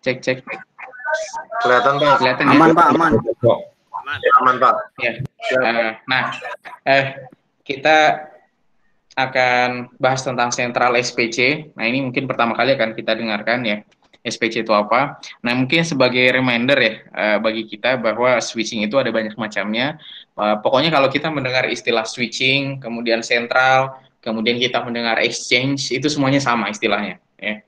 Cek cek. Kelihatan Pak? Kelihatan Aman ya? Pak, aman. Aman Pak. Ya. Nah, kita akan bahas tentang sentral SPC. Nah, ini mungkin pertama kali akan kita dengarkan ya. SPC itu apa? Nah, mungkin sebagai reminder ya bagi kita bahwa switching itu ada banyak macamnya. Pokoknya kalau kita mendengar istilah switching, kemudian sentral, kemudian kita mendengar exchange, itu semuanya sama istilahnya. Ya.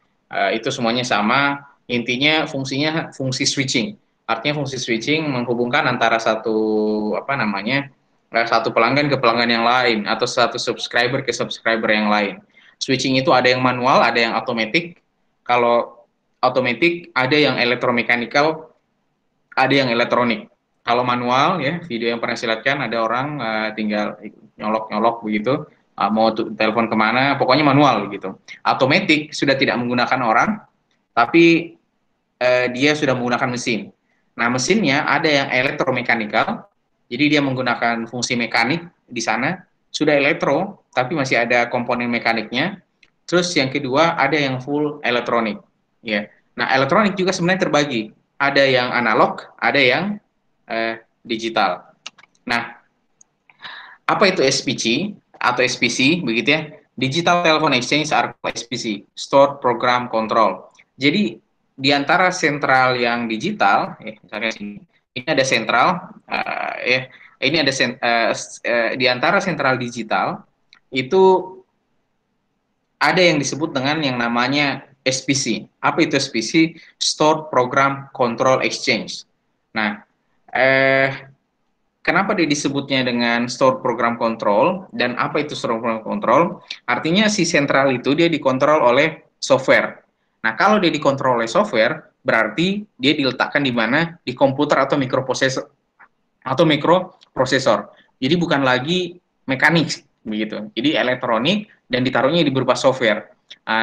Itu semuanya sama. Intinya fungsinya fungsi switching. Artinya fungsi switching menghubungkan antara satu pelanggan ke pelanggan yang lain atau satu subscriber ke subscriber yang lain. Switching itu ada yang manual, ada yang otomatis. Kalau otomatis ada yang elektromekanikal, ada yang elektronik. Kalau manual ya, video yang pernah silatkan ada orang tinggal nyolok-nyolok begitu, mau telepon kemana, pokoknya manual gitu. Otomatis sudah tidak menggunakan orang, tapi dia sudah menggunakan mesin. Nah, mesinnya ada yang elektromekanikal, jadi dia menggunakan fungsi mekanik di sana, sudah elektro, tapi masih ada komponen mekaniknya. Terus yang kedua ada yang full elektronik. Ya. Nah, elektronik juga sebenarnya terbagi. Ada yang analog, ada yang digital. Nah, apa itu SPC atau SPC begitu ya? Digital Telephone Exchange atau SPC, Stored Program Control. Jadi di antara sentral yang digital, misalnya ini ada sentral, ini ada di antara sentral digital itu ada yang disebut dengan yang namanya SPC. Apa itu SPC? Stored Program Control Exchange. Nah, kenapa dia disebutnya dengan Stored Program Control dan apa itu Stored Program Control? Artinya si sentral itu dia dikontrol oleh software. Nah, kalau dia dikontrol oleh software, berarti dia diletakkan di mana? Di komputer atau mikroprosesor. Jadi bukan lagi mekanik begitu. Jadi elektronik dan ditaruhnya di berupa software.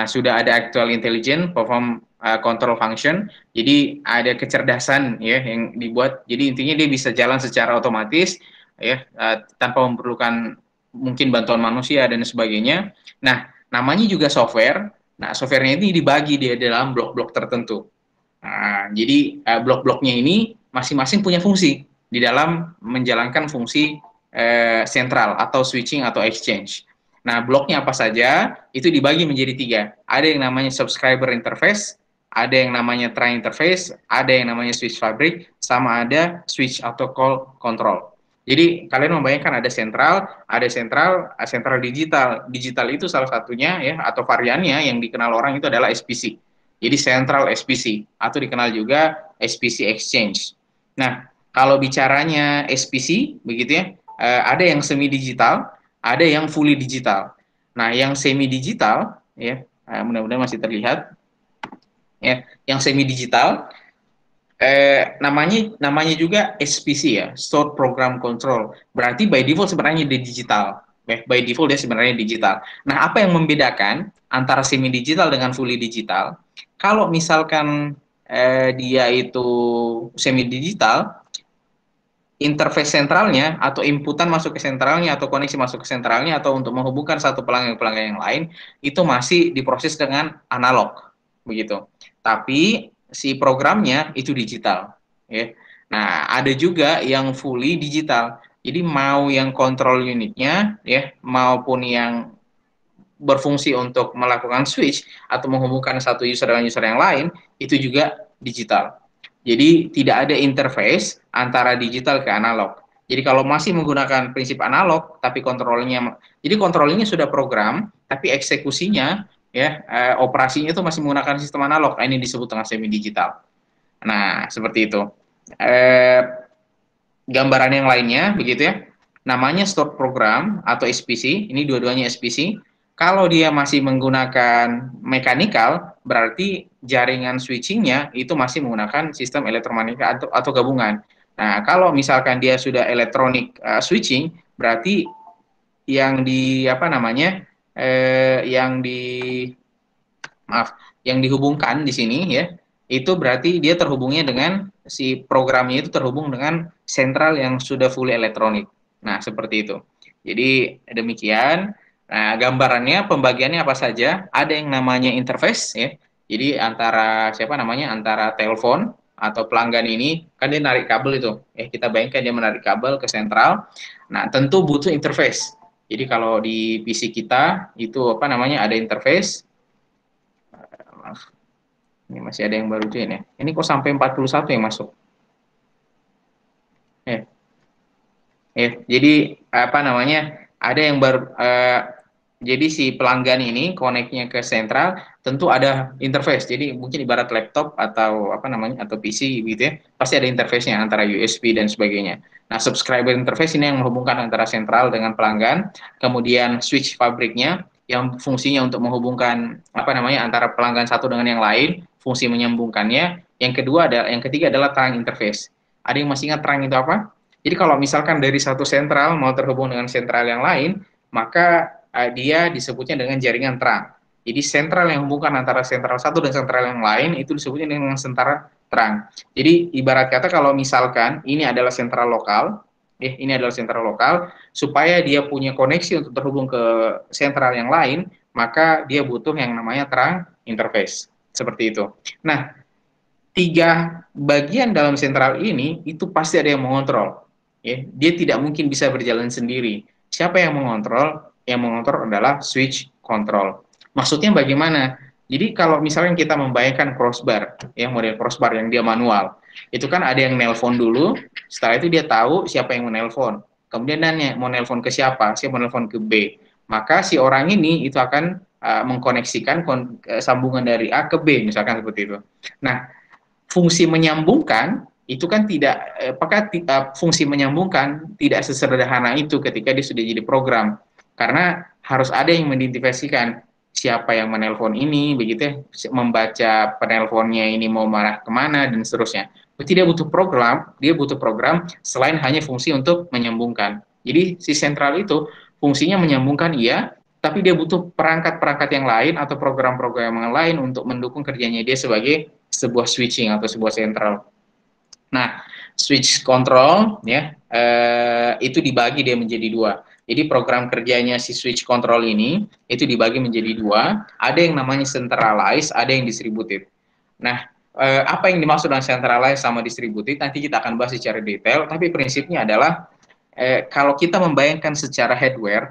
Sudah ada actual intelligence, perform control function. Jadi ada kecerdasan ya yang dibuat. Jadi intinya dia bisa jalan secara otomatis ya tanpa memerlukan mungkin bantuan manusia dan sebagainya. Nah, namanya juga software. Nah, softwarenya ini dibagi dia dalam blok-blok tertentu. Nah, jadi blok-bloknya ini masing-masing punya fungsi di dalam menjalankan fungsi sentral atau switching atau exchange. Nah, bloknya apa saja itu dibagi menjadi 3. Ada yang namanya subscriber interface, ada yang namanya try interface, ada yang namanya switch fabric, sama ada switch atau call control. Jadi kalian membayangkan ada sentral digital. Digital itu salah satunya ya atau variannya yang dikenal orang itu adalah SPC. Jadi Central SPC atau dikenal juga SPC Exchange. Nah, kalau bicaranya SPC begitu ya, ada yang semi digital, ada yang fully digital. Nah, yang semi digital ya, mudah-mudahan masih terlihat. Ya, yang semi digital namanya juga SPC ya, Stored Program Control. Berarti by default sebenarnya dia digital. By default dia sebenarnya digital. Nah, apa yang membedakan antara semi digital dengan fully digital? Kalau misalkan dia itu semi digital, interface sentralnya atau inputan masuk ke sentralnya atau koneksi masuk ke sentralnya atau untuk menghubungkan satu pelanggan yang lain itu masih diproses dengan analog begitu. Tapi si programnya itu digital ya. Nah, ada juga yang fully digital. Jadi mau yang control unitnya ya maupun yang berfungsi untuk melakukan switch atau menghubungkan satu user dengan user yang lain itu juga digital. Jadi tidak ada interface antara digital ke analog. Jadi kalau masih menggunakan prinsip analog, tapi kontrolnya sudah program, tapi eksekusinya ya operasinya itu masih menggunakan sistem analog. Ini disebut dengan semi digital. Nah seperti itu. Gambaran yang lainnya begitu ya. Namanya stored program atau SPC. Ini dua-duanya SPC. Kalau dia masih menggunakan mechanical, berarti jaringan switchingnya itu masih menggunakan sistem elektromekanika atau gabungan. Nah, kalau misalkan dia sudah elektronik switching, berarti yang di apa namanya, yang dihubungkan di sini ya, itu berarti dia terhubungnya dengan si programnya itu terhubung dengan sentral yang sudah fully elektronik. Nah, seperti itu. Jadi demikian. Nah, gambarannya pembagiannya apa saja? Ada yang namanya interface ya. Jadi antara siapa namanya, antara telepon atau pelanggan ini kan dia narik kabel itu. Kita bayangkan dia menarik kabel ke sentral. Nah, tentu butuh interface. Jadi kalau di PC kita itu apa namanya, ada interface. Maaf, ini masih ada yang baru join ya. Ini kok sampai 41 yang masuk. Ya. Jadi apa namanya, ada yang baru, jadi si pelanggan ini connect-nya ke sentral, tentu ada interface. Jadi mungkin ibarat laptop atau apa namanya, atau PC gitu ya, pasti ada interface-nya antara USB dan sebagainya. Nah, subscriber interface ini yang menghubungkan antara sentral dengan pelanggan, kemudian switch fabriknya yang fungsinya untuk menghubungkan apa namanya, antara pelanggan satu dengan yang lain, fungsi menyambungkannya. Yang ketiga adalah terang interface. Ada yang masih ingat terang itu apa? Jadi kalau misalkan dari satu sentral mau terhubung dengan sentral yang lain, maka dia disebutnya dengan jaringan terang. Jadi sentral yang hubungkan antara sentral satu dan sentral yang lain itu disebutnya dengan sentral terang. Jadi ibarat kata kalau misalkan ini adalah sentral lokal, ini adalah sentral lokal, supaya dia punya koneksi untuk terhubung ke sentral yang lain, maka dia butuh yang namanya terang interface. Seperti itu. Nah, tiga bagian dalam sentral ini itu pasti ada yang mengontrol. Dia tidak mungkin bisa berjalan sendiri. Siapa yang mengontrol? Yang mengontrol adalah switch control. Maksudnya bagaimana? Jadi kalau misalnya kita membayangkan crossbar, model crossbar yang dia manual, itu kan ada yang nelpon dulu, setelah itu dia tahu siapa yang menelpon. Kemudian nanya, mau nelpon ke siapa? Siapa mau nelpon ke B. Maka si orang ini itu akan mengkoneksikan sambungan dari A ke B, misalkan seperti itu. Nah, fungsi menyambungkan itu kan tidak, apakah fungsi menyambungkan tidak sesederhana itu ketika dia sudah jadi program, karena harus ada yang mengidentifikasikan siapa yang menelpon ini, begitu ya, membaca penelponnya ini mau marah kemana dan seterusnya. Berarti dia butuh program selain hanya fungsi untuk menyambungkan. Jadi si sentral itu fungsinya menyambungkan, iya, tapi dia butuh perangkat-perangkat yang lain atau program-program yang lain untuk mendukung kerjanya dia sebagai sebuah switching atau sebuah sentral. Nah, switch control ya, itu dibagi dia menjadi dua. Jadi program kerjanya si switch control ini itu dibagi menjadi dua. Ada yang namanya centralized, ada yang distributed. Nah, apa yang dimaksud dengan centralized sama distributed nanti kita akan bahas secara detail. Tapi prinsipnya adalah kalau kita membayangkan secara hardware,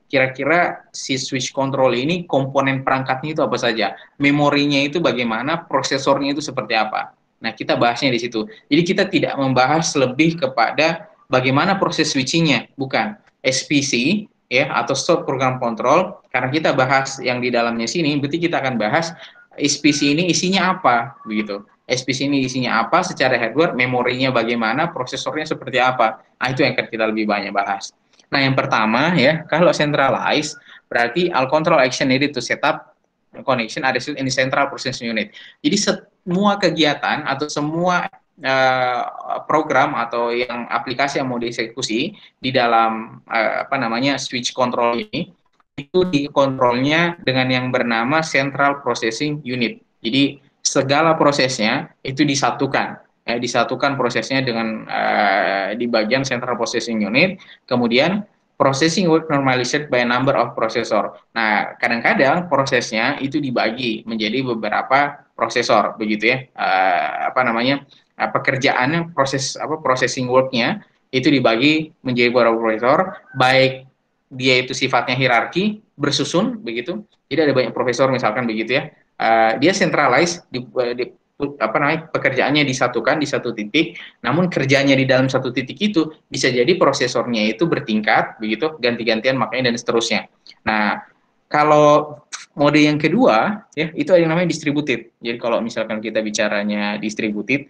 kira-kira si switch control ini komponen perangkatnya itu apa saja, memorinya itu bagaimana, prosesornya itu seperti apa. Nah, kita bahasnya di situ. Jadi kita tidak membahas lebih kepada bagaimana proses switchingnya, bukan SPC ya atau stored program control. Karena kita bahas yang di dalamnya sini, berarti kita akan bahas SPC ini isinya apa, begitu. SPC ini isinya apa secara hardware, memorinya bagaimana, prosesornya seperti apa. Nah, itu yang akan kita lebih banyak bahas. Nah, yang pertama ya, kalau centralized, berarti all control action needed to set up connection are in the central processing unit. Jadi semua kegiatan atau semua program atau yang aplikasi yang mau dieksekusi di dalam apa namanya switch control ini itu dikontrolnya dengan yang bernama central processing unit. Jadi segala prosesnya itu disatukan, disatukan prosesnya dengan di bagian central processing unit. Kemudian processing work normalized by a number of processor. Nah, kadang-kadang prosesnya itu dibagi menjadi beberapa prosesor, begitu ya. Apa namanya, pekerjaannya, processing work-nya itu dibagi menjadi beberapa prosesor, baik dia itu sifatnya hierarki bersusun begitu. Jadi ada banyak profesor misalkan begitu ya. Dia centralized apa namanya, pekerjaannya disatukan di satu titik, namun kerjanya di dalam satu titik itu bisa jadi prosesornya itu bertingkat begitu, ganti-gantian makanya dan seterusnya. Nah, kalau mode yang kedua ya itu ada yang namanya distributed. Jadi kalau misalkan kita bicaranya distributed,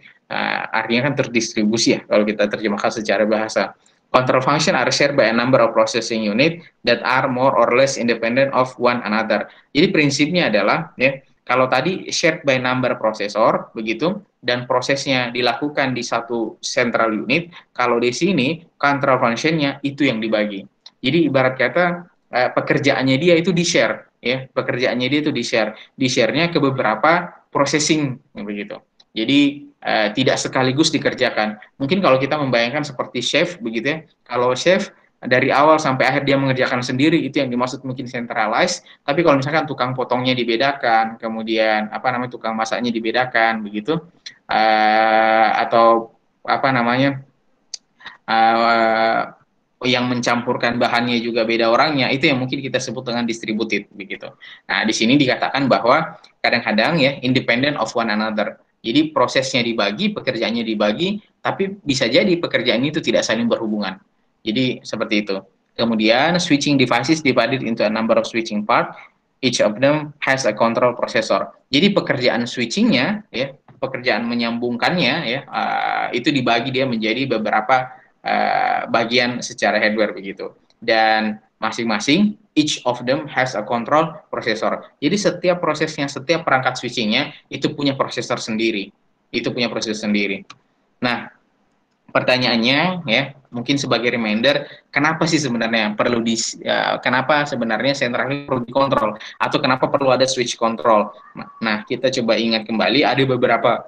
artinya kan terdistribusi ya kalau kita terjemahkan secara bahasa. Control function are shared by a number of processing unit that are more or less independent of one another. Jadi prinsipnya adalah ya, kalau tadi shared by number processor begitu dan prosesnya dilakukan di satu central unit, kalau di sini control functionnya itu yang dibagi. Jadi ibarat kata pekerjaannya dia itu di-share ya, pekerjaannya dia itu di-share-nya ke beberapa processing begitu. Jadi tidak sekaligus dikerjakan. Mungkin kalau kita membayangkan seperti chef begitu ya. Kalau chef dari awal sampai akhir dia mengerjakan sendiri, itu yang dimaksud mungkin centralized. Tapi kalau misalkan tukang potongnya dibedakan, kemudian apa namanya tukang masaknya dibedakan, begitu, atau apa namanya uh, yang mencampurkan bahannya juga beda orangnya, itu yang mungkin kita sebut dengan distributed, begitu. Nah, di sini dikatakan bahwa kadang-kadang ya independent of one another. Jadi prosesnya dibagi, pekerjaannya dibagi, tapi bisa jadi pekerjaan itu tidak saling berhubungan. Jadi seperti itu. Kemudian switching devices divided into a number of switching part. Each of them has a control processor. Jadi pekerjaan switchingnya, ya, pekerjaan menyambungkannya, ya, itu dibagi dia menjadi beberapa bagian secara hardware begitu. Dan masing-masing each of them has a control processor. Jadi setiap prosesnya, setiap perangkat switchingnya itu punya prosesor sendiri. Itu punya prosesor sendiri. Nah, pertanyaannya ya, mungkin sebagai reminder, kenapa sih sebenarnya kenapa sebenarnya sentral ini perlu dikontrol atau kenapa perlu ada switch control? Nah, kita coba ingat kembali ada beberapa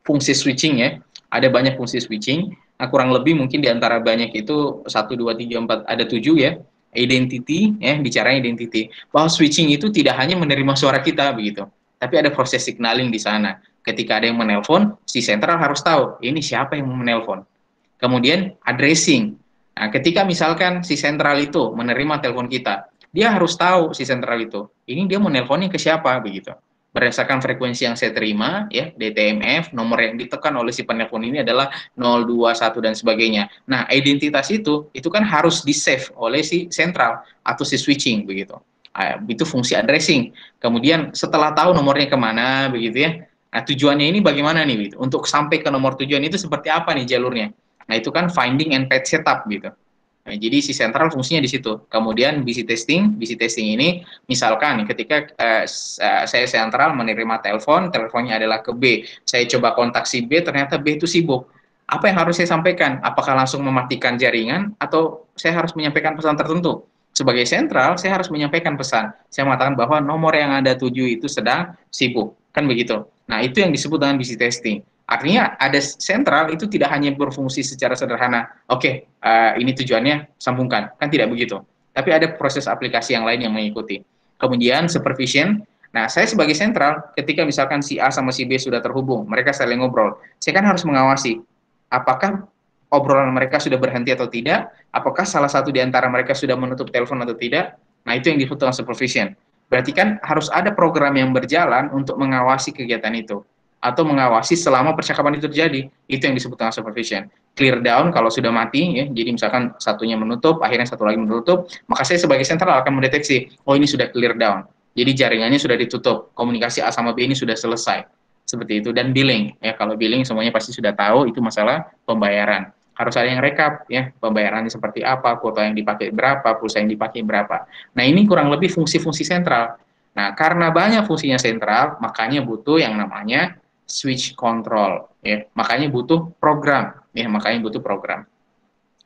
fungsi switching ya. Ada banyak fungsi switching. Nah, kurang lebih mungkin di antara banyak itu 1, 2, 3, 4 ada 7 ya. Identity ya, bicara identity. Bahwa switching itu tidak hanya menerima suara kita begitu, tapi ada proses signaling di sana. Ketika ada yang menelpon, si sentral harus tahu ini siapa yang mau menelpon. Kemudian addressing. Nah, ketika misalkan si sentral itu menerima telepon kita, dia harus tahu si sentral itu, ini dia mau nelponnya ke siapa begitu. Berdasarkan frekuensi yang saya terima, ya, DTMF, nomor yang ditekan oleh si penelpon ini adalah 0, 2, 1 dan sebagainya. Nah, identitas itu kan harus di-save oleh si sentral atau si switching begitu. Itu fungsi addressing. Kemudian setelah tahu nomornya kemana begitu ya. Nah, tujuannya ini bagaimana nih gitu. Untuk sampai ke nomor tujuan itu seperti apa nih jalurnya? Nah, itu kan finding and path setup gitu. Nah, jadi si sentral fungsinya di situ. Kemudian busy testing ini misalkan ketika saya sentral menerima telepon, teleponnya adalah ke B. Saya coba kontak si B, ternyata B itu sibuk. Apa yang harus saya sampaikan? Apakah langsung mematikan jaringan atau saya harus menyampaikan pesan tertentu? Sebagai sentral, saya harus menyampaikan pesan. Saya mengatakan bahwa nomor yang Anda tuju itu sedang sibuk. Kan begitu. Nah, itu yang disebut dengan busy testing. Artinya ada sentral itu tidak hanya berfungsi secara sederhana, oke, ini tujuannya sambungkan, kan tidak begitu. Tapi ada proses aplikasi yang lain yang mengikuti. Kemudian supervision, nah saya sebagai sentral, ketika misalkan si A sama si B sudah terhubung, mereka saling ngobrol, saya kan harus mengawasi, apakah obrolan mereka sudah berhenti atau tidak, apakah salah satu di antara mereka sudah menutup telepon atau tidak, nah itu yang disebut dengan supervision. Berarti kan harus ada program yang berjalan untuk mengawasi kegiatan itu atau mengawasi selama percakapan itu terjadi. Itu yang disebut dengan supervision. Clear down kalau sudah mati, ya, jadi misalkan satunya menutup, akhirnya satu lagi menutup, maka saya sebagai sentral akan mendeteksi, oh ini sudah clear down. Jadi jaringannya sudah ditutup, komunikasi A sama B ini sudah selesai. Seperti itu. Dan billing, ya kalau billing semuanya pasti sudah tahu, itu masalah pembayaran. Harus ada yang rekap, ya, pembayarannya seperti apa, kuota yang dipakai berapa, pulsa yang dipakai berapa. Nah, ini kurang lebih fungsi-fungsi sentral. Nah, karena banyak fungsinya sentral, makanya butuh yang namanya switch control ya, makanya butuh program ya, makanya butuh program.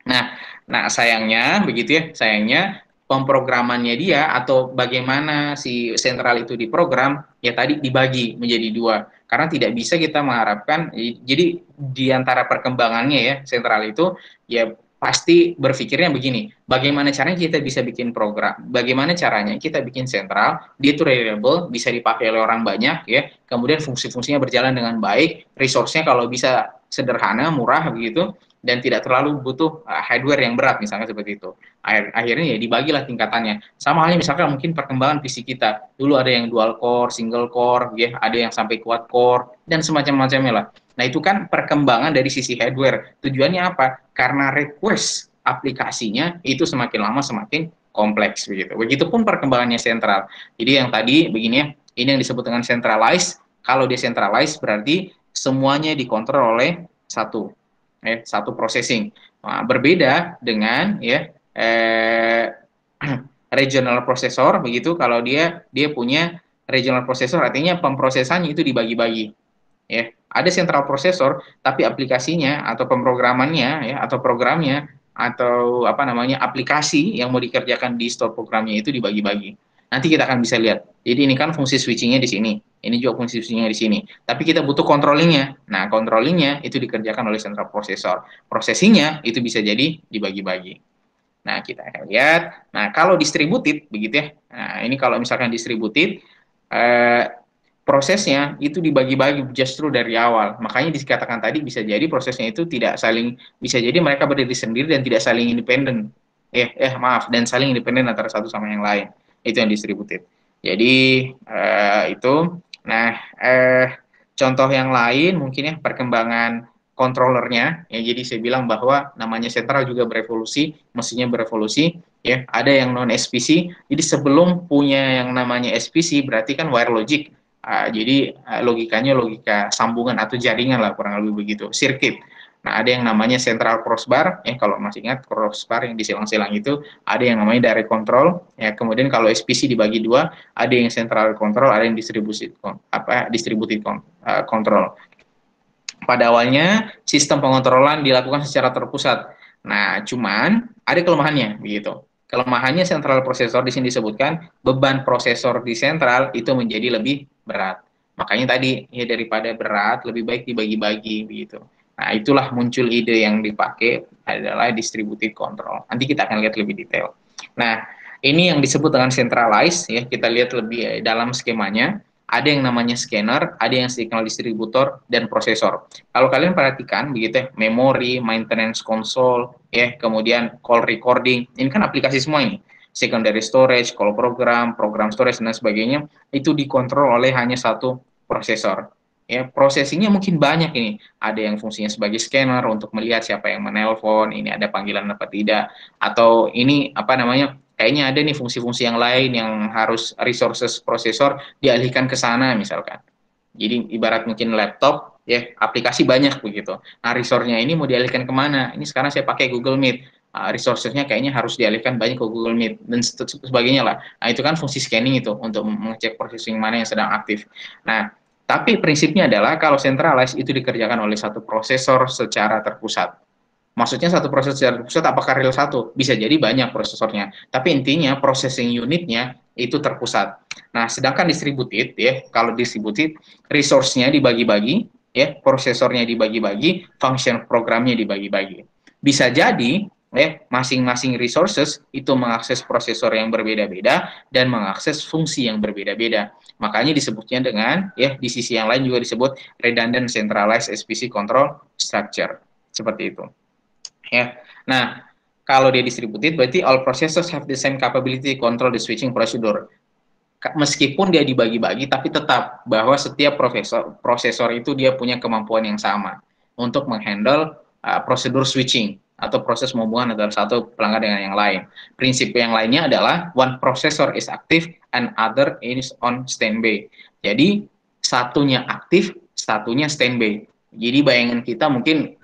Nah sayangnya begitu ya, sayangnya pemrogramannya dia atau bagaimana si sentral itu diprogram ya tadi dibagi menjadi dua, karena tidak bisa kita mengharapkan, jadi di antara perkembangannya ya sentral itu ya pasti berpikirnya begini, bagaimana caranya kita bisa bikin program, bagaimana caranya kita bikin sentral, dia itu reliable, bisa dipakai oleh orang banyak ya, kemudian fungsi-fungsinya berjalan dengan baik, resource-nya kalau bisa sederhana, murah begitu, dan tidak terlalu butuh hardware yang berat, misalnya seperti itu. Akhirnya ya dibagilah tingkatannya. Sama halnya misalkan mungkin perkembangan PC kita. Dulu ada yang dual core, single core, ya, ada yang sampai quad core, dan semacam-macamnya lah. Nah, itu kan perkembangan dari sisi hardware. Tujuannya apa? Karena request aplikasinya itu semakin lama semakin kompleks begitu. Begitupun perkembangannya sentral. Jadi yang tadi begini ya, ini yang disebut dengan centralized. Kalau decentralized berarti semuanya dikontrol oleh satu processing. Nah, berbeda dengan ya regional processor begitu, kalau dia punya regional processor artinya pemrosesannya itu dibagi-bagi. Ya, ada central processor tapi aplikasinya atau pemrogramannya ya atau programnya atau apa namanya aplikasi yang mau dikerjakan di store programnya itu dibagi-bagi. Nanti kita akan bisa lihat. Jadi ini kan fungsi switchingnya di sini, ini juga fungsi switchingnya di sini. Tapi kita butuh controllingnya. Nah, controllingnya itu dikerjakan oleh central processor. Processingnya itu bisa jadi dibagi-bagi. Nah, kita akan lihat. Nah, kalau distributed begitu ya. Nah, ini kalau misalkan distributed prosesnya itu dibagi-bagi justru dari awal. Makanya dikatakan tadi bisa jadi prosesnya itu tidak saling, bisa jadi mereka berdiri sendiri dan tidak saling independen. Maaf, dan saling independen antara satu sama yang lain. Itu yang distributed. Jadi itu. Nah, contoh yang lain mungkin ya perkembangan controllernya. Ya, jadi saya bilang bahwa namanya sentral juga berevolusi, mestinya berevolusi. Ya, ada yang non SPC. Jadi sebelum punya yang namanya SPC berarti kan wire logic. Jadi logikanya logika sambungan atau jaringan lah kurang lebih begitu, sirkuit. Nah, ada yang namanya central crossbar, ya kalau masih ingat crossbar yang disilang-silang itu, ada yang namanya direct control, ya kemudian kalau SPC dibagi dua, ada yang central control, ada yang distributed control. Pada awalnya sistem pengontrolan dilakukan secara terpusat. Nah, cuman ada kelemahannya begitu. Kelemahannya sentral prosesor di sini disebutkan beban prosesor di sentral itu menjadi lebih berat. Makanya tadi ya daripada berat lebih baik dibagi-bagi begitu. Nah, itulah muncul ide yang dipakai adalah distributed control. Nanti kita akan lihat lebih detail. Nah, ini yang disebut dengan centralized ya. Kita lihat lebih dalam skemanya. Ada yang namanya scanner, ada yang signal distributor dan prosesor. Kalau kalian perhatikan begitu ya, memori, maintenance console, ya, kemudian call recording, ini kan aplikasi semua ini. Secondary storage, call program, program storage dan sebagainya itu dikontrol oleh hanya satu prosesor. Ya, processingnya mungkin banyak ini. Ada yang fungsinya sebagai scanner untuk melihat siapa yang menelpon, ini ada panggilan apa tidak, atau ini apa namanya? Kayaknya ada nih fungsi-fungsi yang lain yang harus resources prosesor dialihkan ke sana misalkan. Jadi ibarat mungkin laptop, ya aplikasi banyak begitu. Nah, resource-nya ini mau dialihkan kemana? Ini sekarang saya pakai Google Meet. Resources-nya kayaknya harus dialihkan banyak ke Google Meet dan sebagainya lah. Nah, itu kan fungsi scanning itu untuk mengecek processing mana yang sedang aktif. Nah, tapi prinsipnya adalah kalau centralized itu dikerjakan oleh satu prosesor secara terpusat. Maksudnya satu proses secara terpusat apakah real satu? Bisa jadi banyak prosesornya. Tapi intinya processing unitnya itu terpusat. Nah, sedangkan distributed ya, kalau distributed resource-nya dibagi-bagi, ya, prosesornya dibagi-bagi, function programnya dibagi-bagi. Bisa jadi ya, masing-masing resources itu mengakses prosesor yang berbeda-beda dan mengakses fungsi yang berbeda-beda. Makanya disebutnya dengan ya di sisi yang lain juga disebut redundant centralized SPC control structure. Seperti itu. Ya. Nah, kalau dia distributed berarti all processors have the same capability to control the switching procedure. Meskipun dia dibagi-bagi tapi tetap bahwa setiap prosesor itu dia punya kemampuan yang sama untuk menghandle prosedur switching atau proses pembuangan antara satu pelanggan dengan yang lain. Prinsip yang lainnya adalah one processor is active and other is on standby. Jadi satunya aktif, satunya standby. Jadi bayangan kita mungkin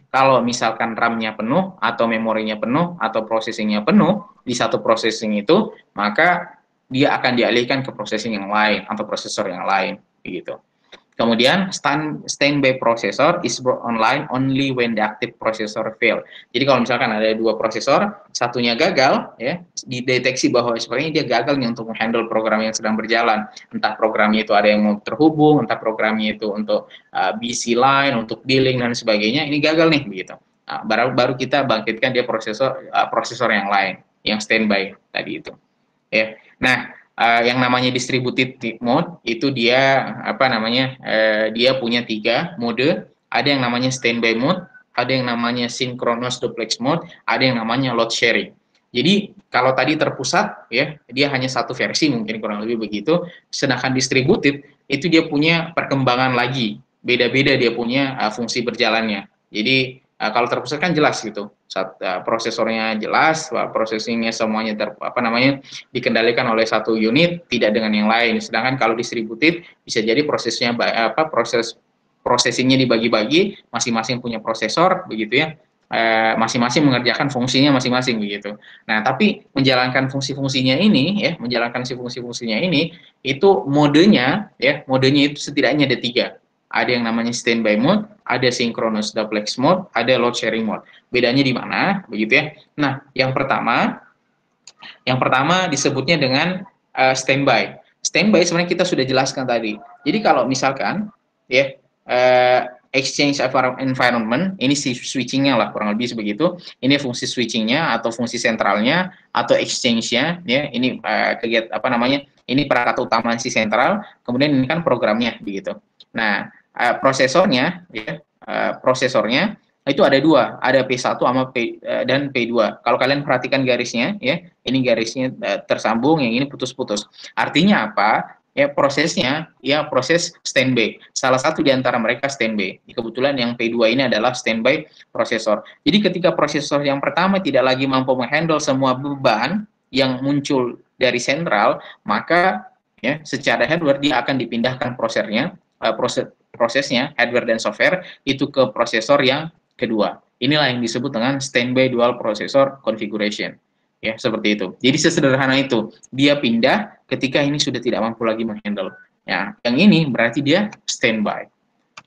kalau misalkan RAM-nya penuh atau memorinya penuh atau processing-nya penuh di satu processing itu, maka dia akan dialihkan ke processing yang lain atau prosesor yang lain begitu. Kemudian standby processor is brought online only when the active processor fail. Jadi kalau misalkan ada dua prosesor, satunya gagal, ya dideteksi bahwa sebenarnya dia gagal nih untuk menghandle program yang sedang berjalan. Entah programnya itu ada yang mau terhubung, entah programnya itu untuk BC line, untuk billing dan sebagainya, ini gagal nih begitu. Nah, baru kita bangkitkan dia prosesor yang lain, yang standby tadi itu. Ya. Nah, yang namanya distributed mode itu dia apa namanya? Dia punya 3 mode. Ada yang namanya standby mode, ada yang namanya synchronous duplex mode, ada yang namanya load sharing. Jadi kalau tadi terpusat ya, dia hanya satu versi mungkin kurang lebih begitu. Sedangkan distributed itu dia punya perkembangan lagi, beda-beda dia punya fungsi berjalannya. Jadi kalau terpusat kan jelas gitu, prosesornya jelas, processingnya semuanya dikendalikan oleh satu unit, tidak dengan yang lain. Sedangkan kalau distributed bisa jadi prosesnya processingnya dibagi-bagi, masing-masing punya prosesor begitu ya. Masing-masing mengerjakan fungsinya masing-masing begitu. Nah, tapi menjalankan fungsi-fungsinya ini ya, menjalankan si fungsi-fungsinya ini itu modenya itu setidaknya ada 3. Ada yang namanya standby mode, ada synchronous duplex mode, ada load sharing mode. Bedanya di mana? Begitu ya. Nah, yang pertama disebutnya dengan standby. Standby sebenarnya kita sudah jelaskan tadi. Jadi kalau misalkan ya exchange environment, ini si switchingnya lah kurang lebih begitu. Ini fungsi switchingnya atau fungsi sentralnya atau exchange-nya, ya. Ini kegiatan apa namanya? Ini perangkat utama si sentral. Kemudian ini kan programnya begitu. Nah, prosesornya, ya, prosesornya itu ada dua, ada P1 sama dan P2. Kalau kalian perhatikan garisnya, ya, ini garisnya tersambung, yang ini putus-putus. Artinya apa? Ya, prosesnya, ya, proses standby. Salah satu di antara mereka standby. Kebetulan yang P2 ini adalah standby prosesor. Jadi ketika prosesor yang pertama tidak lagi mampu menghandle semua beban yang muncul dari sentral, maka ya secara hardware dia akan dipindahkan prosesnya hardware dan software itu ke prosesor yang kedua. Inilah yang disebut dengan standby dual processor configuration. Ya, seperti itu. Jadi sesederhana itu. Dia pindah ketika ini sudah tidak mampu lagi menghandle. Ya, yang ini berarti dia standby.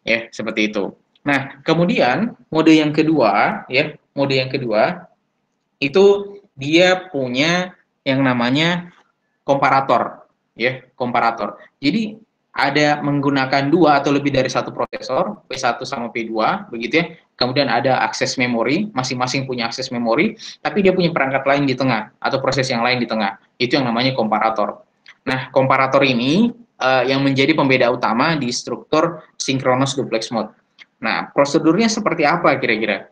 Ya, seperti itu. Nah, kemudian mode yang kedua, ya, mode yang kedua itu dia punya yang namanya komparator, ya, komparator. Jadi ada menggunakan dua atau lebih dari satu prosesor, P1 sama P2, begitu ya. Kemudian ada akses memori, masing-masing punya akses memori, tapi dia punya perangkat lain di tengah, atau proses yang lain di tengah. Itu yang namanya komparator. Nah, komparator ini yang menjadi pembeda utama di struktur synchronous duplex mode. Nah, prosedurnya seperti apa kira-kira?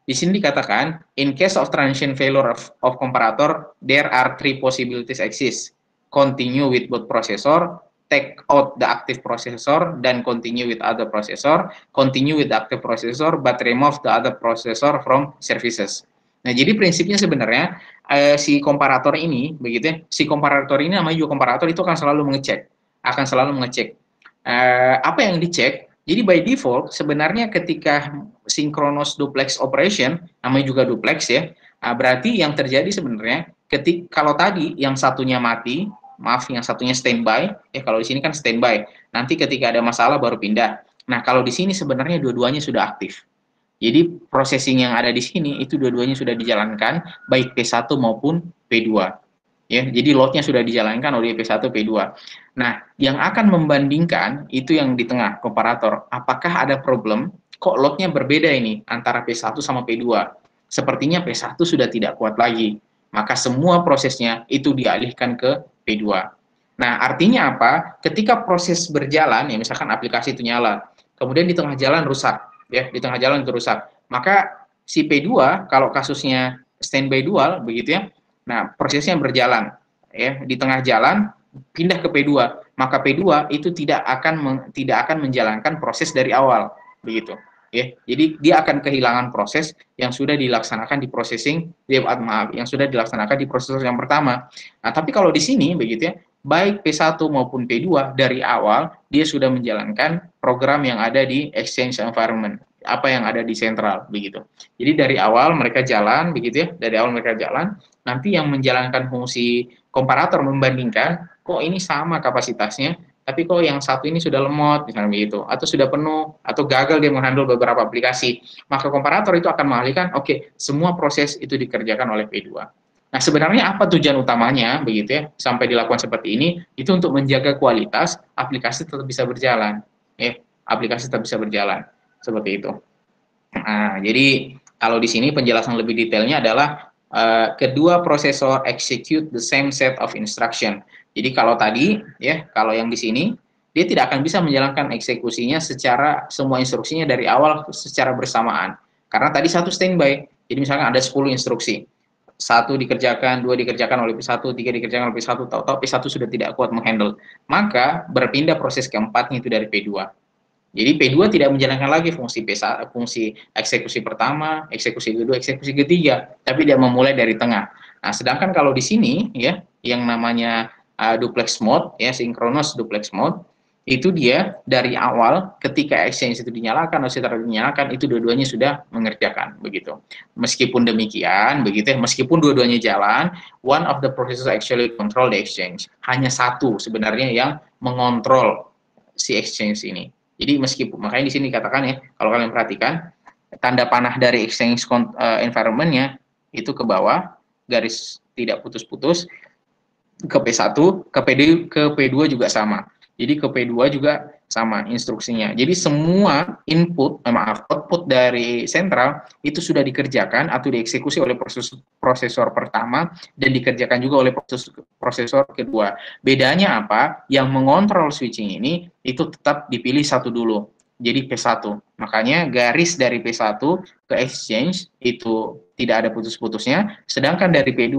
Di sini dikatakan, in case of transient failure of comparator, there are three possibilities exist. Continue with both processor, take out the active processor, dan continue with other processor, continue with the active processor, but remove the other processor from services. Nah, jadi prinsipnya sebenarnya si komparator ini, begitu ya, si komparator ini namanya juga komparator itu akan selalu mengecek. Apa yang dicek? Jadi by default sebenarnya ketika synchronous duplex operation, namanya juga duplex ya, berarti yang terjadi sebenarnya kalau tadi yang satunya mati, maaf yang satunya standby, ya kalau di sini kan standby, nanti ketika ada masalah baru pindah. Nah kalau di sini sebenarnya dua-duanya sudah aktif. Jadi processing yang ada di sini itu dua-duanya sudah dijalankan, baik P1 maupun P2. Ya, jadi lotnya sudah dijalankan oleh P1, P2. Nah, yang akan membandingkan itu yang di tengah komparator. Apakah ada problem? Kok lotnya berbeda ini antara P1 sama P2? Sepertinya P1 sudah tidak kuat lagi. Maka semua prosesnya itu dialihkan ke P2. Nah, artinya apa? Ketika proses berjalan, ya misalkan aplikasi itu nyala, kemudian di tengah jalan rusak, ya, di tengah jalan itu rusak. Maka si P2 kalau kasusnya standby dual begitu ya. Nah, prosesnya berjalan ya, di tengah jalan pindah ke P2, maka P2 itu tidak akan menjalankan proses dari awal begitu. Ya, jadi dia akan kehilangan proses yang sudah dilaksanakan di yang sudah dilaksanakan di prosesor yang pertama. Nah, tapi kalau di sini begitu ya, baik P1 maupun P2 dari awal dia sudah menjalankan program yang ada di exchange environment, apa yang ada di sentral begitu. Jadi dari awal mereka jalan begitu ya, dari awal mereka jalan, nanti yang menjalankan fungsi komparator membandingkan kok ini sama kapasitasnya, tapi kok yang satu ini sudah lemot misalnya begitu, atau sudah penuh, atau gagal dia menghandle beberapa aplikasi, maka komparator itu akan mengalihkan, oke, semua proses itu dikerjakan oleh P2. Nah, sebenarnya apa tujuan utamanya begitu ya sampai dilakukan seperti ini? Itu untuk menjaga kualitas aplikasi tetap bisa berjalan, ya, aplikasi tetap bisa berjalan seperti itu. Nah, jadi kalau di sini penjelasan lebih detailnya adalah kedua prosesor execute the same set of instruction. Jadi kalau tadi ya, kalau yang di sini dia tidak akan bisa menjalankan eksekusinya secara semua instruksinya dari awal secara bersamaan. Karena tadi satu standby. Jadi misalkan ada 10 instruksi. Satu dikerjakan, dua dikerjakan oleh P1, tiga dikerjakan oleh P1, tahu-tahu P1 sudah tidak kuat menghandle. Maka berpindah proses keempatnya itu dari P2. Jadi P2 tidak menjalankan lagi fungsi eksekusi pertama, eksekusi kedua, eksekusi ketiga, tapi dia memulai dari tengah. Nah, sedangkan kalau di sini ya, yang namanya duplex mode ya, synchronous duplex mode, itu dia dari awal ketika exchange itu dinyalakan atau setelah dinyalakan itu dua-duanya sudah mengerjakan begitu. Meskipun demikian begitu ya, meskipun dua-duanya jalan, one of the processes actually control the exchange. Hanya satu sebenarnya yang mengontrol si exchange ini. Jadi meskipun makanya di sini dikatakan ya, kalau kalian perhatikan tanda panah dari exchange environment-nya itu ke bawah, garis tidak putus-putus, ke P1, ke P2 juga sama. Jadi ke P2 juga sama instruksinya. Jadi semua output dari sentral itu sudah dikerjakan atau dieksekusi oleh prosesor pertama dan dikerjakan juga oleh prosesor kedua. Bedanya apa? Yang mengontrol switching ini itu tetap dipilih satu dulu. Jadi P1. Makanya garis dari P1 ke exchange itu tidak ada putus-putusnya, sedangkan dari P2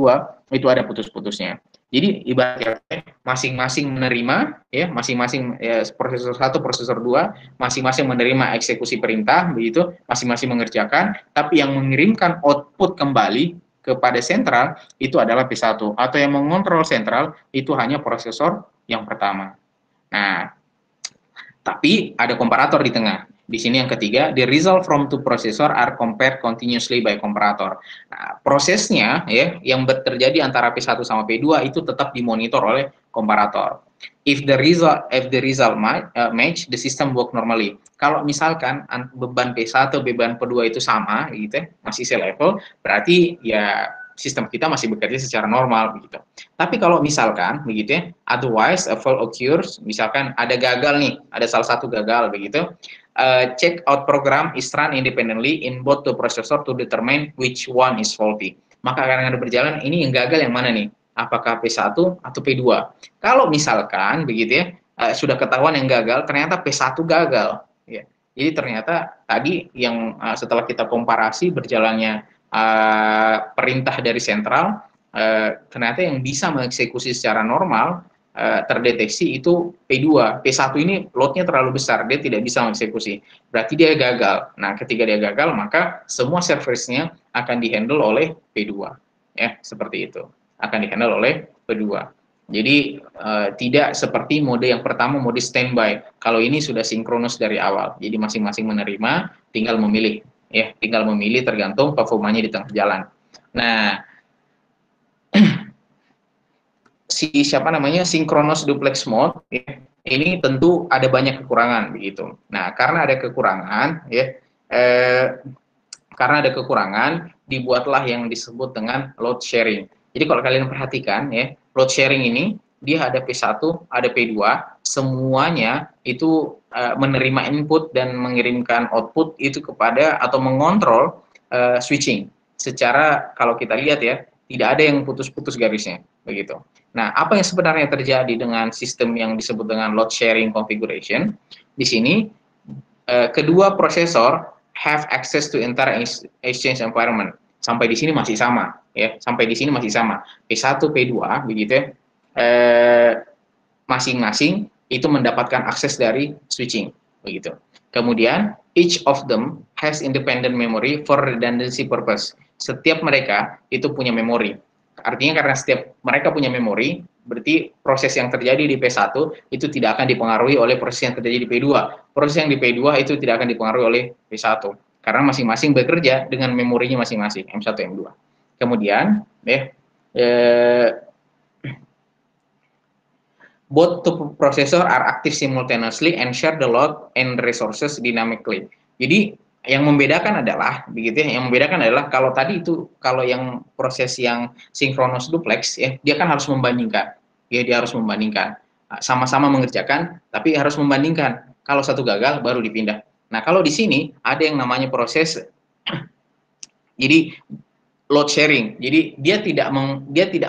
itu ada putus-putusnya. Jadi ibaratnya masing-masing menerima, ya, masing-masing prosesor 1, prosesor 2, masing-masing menerima eksekusi perintah, begitu, masing-masing mengerjakan, tapi yang mengirimkan output kembali kepada sentral itu adalah P1, atau yang mengontrol sentral itu hanya prosesor yang pertama. Nah, tapi ada komparator di tengah. Di sini yang ketiga, the result from two processor are compared continuously by comparator. Nah, prosesnya ya yang terjadi antara P1 sama P2 itu tetap dimonitor oleh komparator. If the result match, the system work normally. Kalau misalkan beban P1 beban P2 itu sama gitu ya, masih selevel, berarti ya sistem kita masih bekerja secara normal begitu. Tapi kalau misalkan begitu ya, otherwise a fault occurs, misalkan ada gagal nih, ada salah satu gagal begitu, check out program is run independently in both the processor to determine which one is faulty. Maka akan ada berjalan ini yang gagal yang mana nih? Apakah P1 atau P2? Kalau misalkan begitu ya, sudah ketahuan yang gagal, ternyata P1 gagal. Ya. Jadi ternyata tadi yang setelah kita komparasi berjalannya perintah dari sentral, ternyata yang bisa mengeksekusi secara normal terdeteksi itu P2. P1 ini loadnya terlalu besar, dia tidak bisa mengeksekusi. Berarti dia gagal. Nah, ketika dia gagal, maka semua service-nya akan dihandle oleh P2. Ya, seperti itu. Akan dihandle oleh P2. Jadi tidak seperti mode yang pertama, mode standby. Kalau ini sudah sinkronus dari awal. Jadi masing-masing menerima, tinggal memilih. Ya, tinggal memilih tergantung performanya di tengah jalan. Nah, synchronous duplex mode ya, ini tentu ada banyak kekurangan begitu. Nah, karena ada kekurangan ya, dibuatlah yang disebut dengan load sharing. Jadi kalau kalian perhatikan ya, load sharing ini dia ada P1, ada P2, semuanya itu menerima input dan mengirimkan output itu kepada atau mengontrol switching. Secara kalau kita lihat ya, tidak ada yang putus-putus garisnya begitu. Nah, apa yang sebenarnya terjadi dengan sistem yang disebut dengan load sharing configuration? Di sini kedua prosesor have access to entire exchange environment. Sampai di sini masih sama, ya. Sampai di sini masih sama. P1, P2, begitu ya. Masing-masing itu mendapatkan akses dari switching, begitu. Kemudian each of them has independent memory for redundancy purpose. Setiap mereka itu punya memori. Artinya karena setiap mereka punya memori, berarti proses yang terjadi di P1 itu tidak akan dipengaruhi oleh proses yang terjadi di P2. Proses yang di P2 itu tidak akan dipengaruhi oleh P1. Karena masing-masing bekerja dengan memorinya masing-masing, M1, M2. Kemudian, both two processor are active simultaneously and share the load and resources dynamically. Jadi yang membedakan adalah begitu ya, yang membedakan adalah kalau tadi itu kalau yang proses yang synchronous duplex ya, dia kan harus membandingkan. Ya, dia harus membandingkan. Sama-sama mengerjakan tapi harus membandingkan. Kalau satu gagal baru dipindah. Nah, kalau di sini ada yang namanya proses jadi load sharing. Jadi dia tidak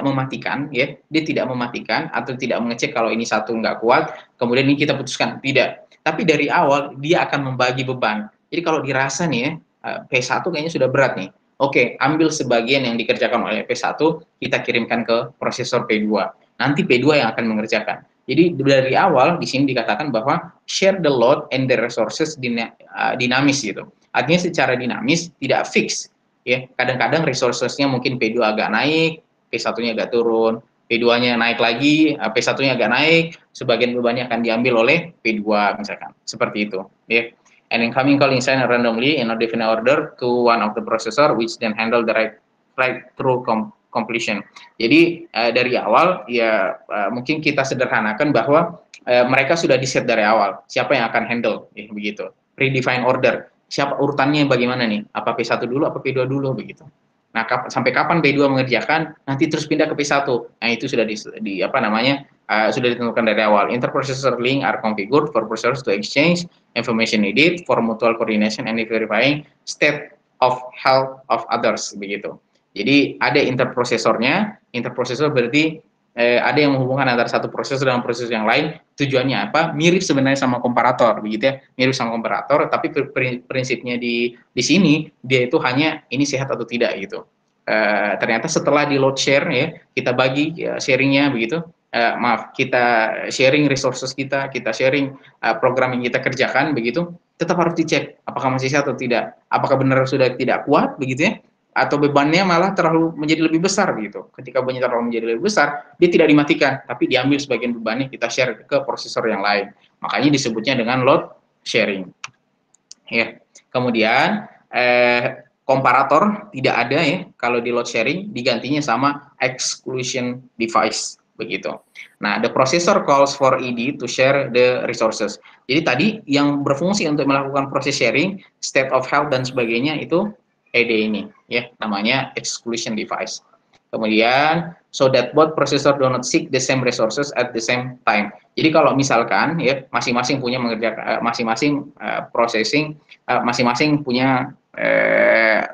mematikan ya, dia tidak mematikan atau tidak mengecek kalau ini satu nggak kuat, kemudian ini kita putuskan, tidak. Tapi dari awal dia akan membagi beban. Jadi kalau dirasa nih ya, P1 kayaknya sudah berat nih. Oke, ambil sebagian yang dikerjakan oleh P1, kita kirimkan ke prosesor P2. Nanti P2 yang akan mengerjakan. Jadi dari awal di sini dikatakan bahwa share the load and the resources dinamis gitu. Artinya secara dinamis, tidak fix. Ya, kadang-kadang resources-nya mungkin P2 agak naik, P1-nya agak turun, P2-nya naik lagi, P1-nya agak naik, sebagian bebannya akan diambil oleh P2 misalkan. Seperti itu, ya. And incoming call inside randomly in a definite order to one of the processor which then handle the right through completion. Jadi dari awal ya mungkin kita sederhanakan bahwa mereka sudah di-set dari awal siapa yang akan handle ya, begitu. Predefined order. Siapa urutannya bagaimana nih? Apa P1 dulu, apa P2 dulu begitu. Nah, sampai kapan P2 mengerjakan, nanti terus pindah ke P1. Nah, itu sudah sudah ditentukan dari awal. Interprocessor link are configured for processors to exchange information needed for mutual coordination and verifying state of health of others, begitu. Jadi ada interprosesornya. Interprosesor berarti ada yang menghubungkan antara satu prosesor dengan prosesor yang lain. Tujuannya apa? Mirip sebenarnya sama komparator, begitu ya. Mirip sama komparator, tapi prinsipnya di sini dia itu hanya ini sehat atau tidak gitu. Ternyata setelah di load share ya, kita bagi sharingnya begitu. Kita sharing resources kita sharing program yang kita kerjakan begitu, tetap harus dicek apakah masih sehat atau tidak, apakah benar sudah tidak kuat begitu ya, atau bebannya malah terlalu menjadi lebih besar begitu. Ketika bebannya terlalu menjadi lebih besar, dia tidak dimatikan, tapi diambil sebagian bebannya kita share ke prosesor yang lain. Makanya disebutnya dengan load sharing. Ya. Kemudian komparator tidak ada ya kalau di load sharing, digantinya sama exclusion device begitu. Nah, the processor calls for ED to share the resources. Jadi tadi yang berfungsi untuk melakukan proses sharing, state of health dan sebagainya itu ED ini ya, namanya exclusion device. Kemudian so that both processor do not seek the same resources at the same time. Jadi kalau misalkan ya masing-masing punya mengerjakan masing-masing processing, masing-masing punya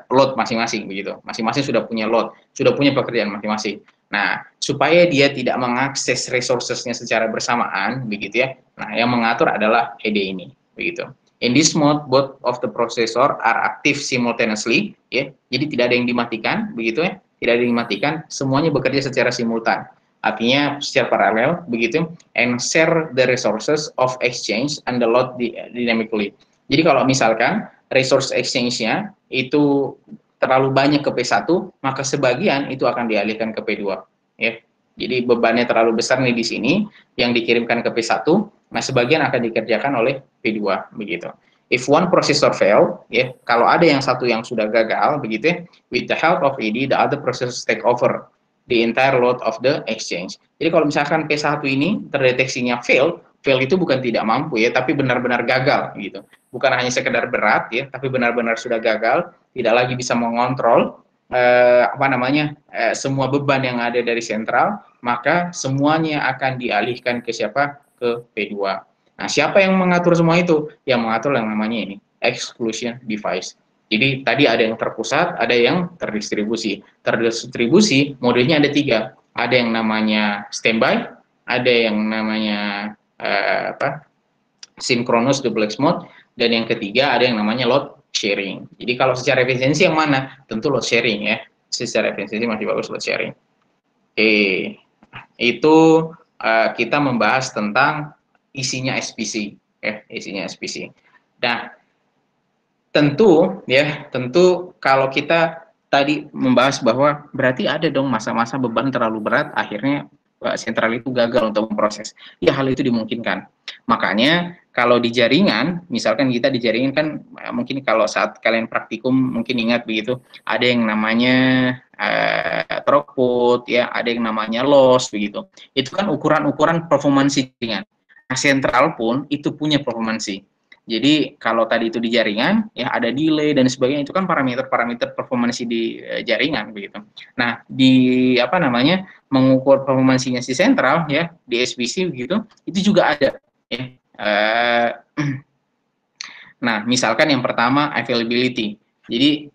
load masing-masing begitu. Masing-masing sudah punya load, sudah punya pekerjaan masing-masing. Nah, supaya dia tidak mengakses resources-nya secara bersamaan begitu ya. Nah, yang mengatur adalah ED ini begitu. In this mode, both of the processor are active simultaneously ya. Jadi tidak ada yang dimatikan begitu ya. Tidak ada yang dimatikan, semuanya bekerja secara simultan. Artinya secara paralel begitu, and share the resources of exchange and the load dynamically. Jadi kalau misalkan resource exchange-nya itu terlalu banyak ke P1, maka sebagian itu akan dialihkan ke P2 ya. Jadi bebannya terlalu besar nih di sini yang dikirimkan ke P1, nah sebagian akan dikerjakan oleh P2 begitu. If one processor fail, ya, kalau ada yang satu yang sudah gagal begitu ya, with the help of ED, the other processors take over the entire load of the exchange. Jadi kalau misalkan P1 ini terdeteksinya fail itu bukan tidak mampu ya, tapi benar-benar gagal gitu. Bukan hanya sekedar berat ya, tapi benar-benar sudah gagal, tidak lagi bisa mengontrol semua beban yang ada dari sentral, maka semuanya akan dialihkan ke siapa? Ke P2. Nah, siapa yang mengatur semua itu? Yang mengatur yang namanya ini, exclusion device. Jadi tadi ada yang terpusat, ada yang terdistribusi. Terdistribusi modenya ada 3. Ada yang namanya standby, ada yang namanya synchronous duplex mode, dan yang ketiga ada yang namanya load sharing. Jadi kalau secara efisiensi yang mana? Tentu load sharing ya. Secara efisiensi masih bagus load sharing. Oke, itu kita membahas tentang isinya SPC, ya, isinya SPC. Nah, tentu kalau kita tadi membahas bahwa berarti ada dong masa-masa beban terlalu berat, akhirnya sentral itu gagal untuk memproses. Ya, hal itu dimungkinkan. Makanya kalau di jaringan, misalkan kita di jaringan kan mungkin kalau saat kalian praktikum mungkin ingat begitu, ada yang namanya throughput, ya, ada yang namanya loss begitu. Itu kan ukuran-ukuran performansi jaringan. Nah, sentral pun itu punya performansi. Jadi kalau tadi itu di jaringan, ya ada delay dan sebagainya, itu kan parameter-parameter performansi di jaringan begitu. Nah, di mengukur performansinya si sentral ya di SPC begitu, itu juga ada. Ya. Nah, misalkan yang pertama availability. Jadi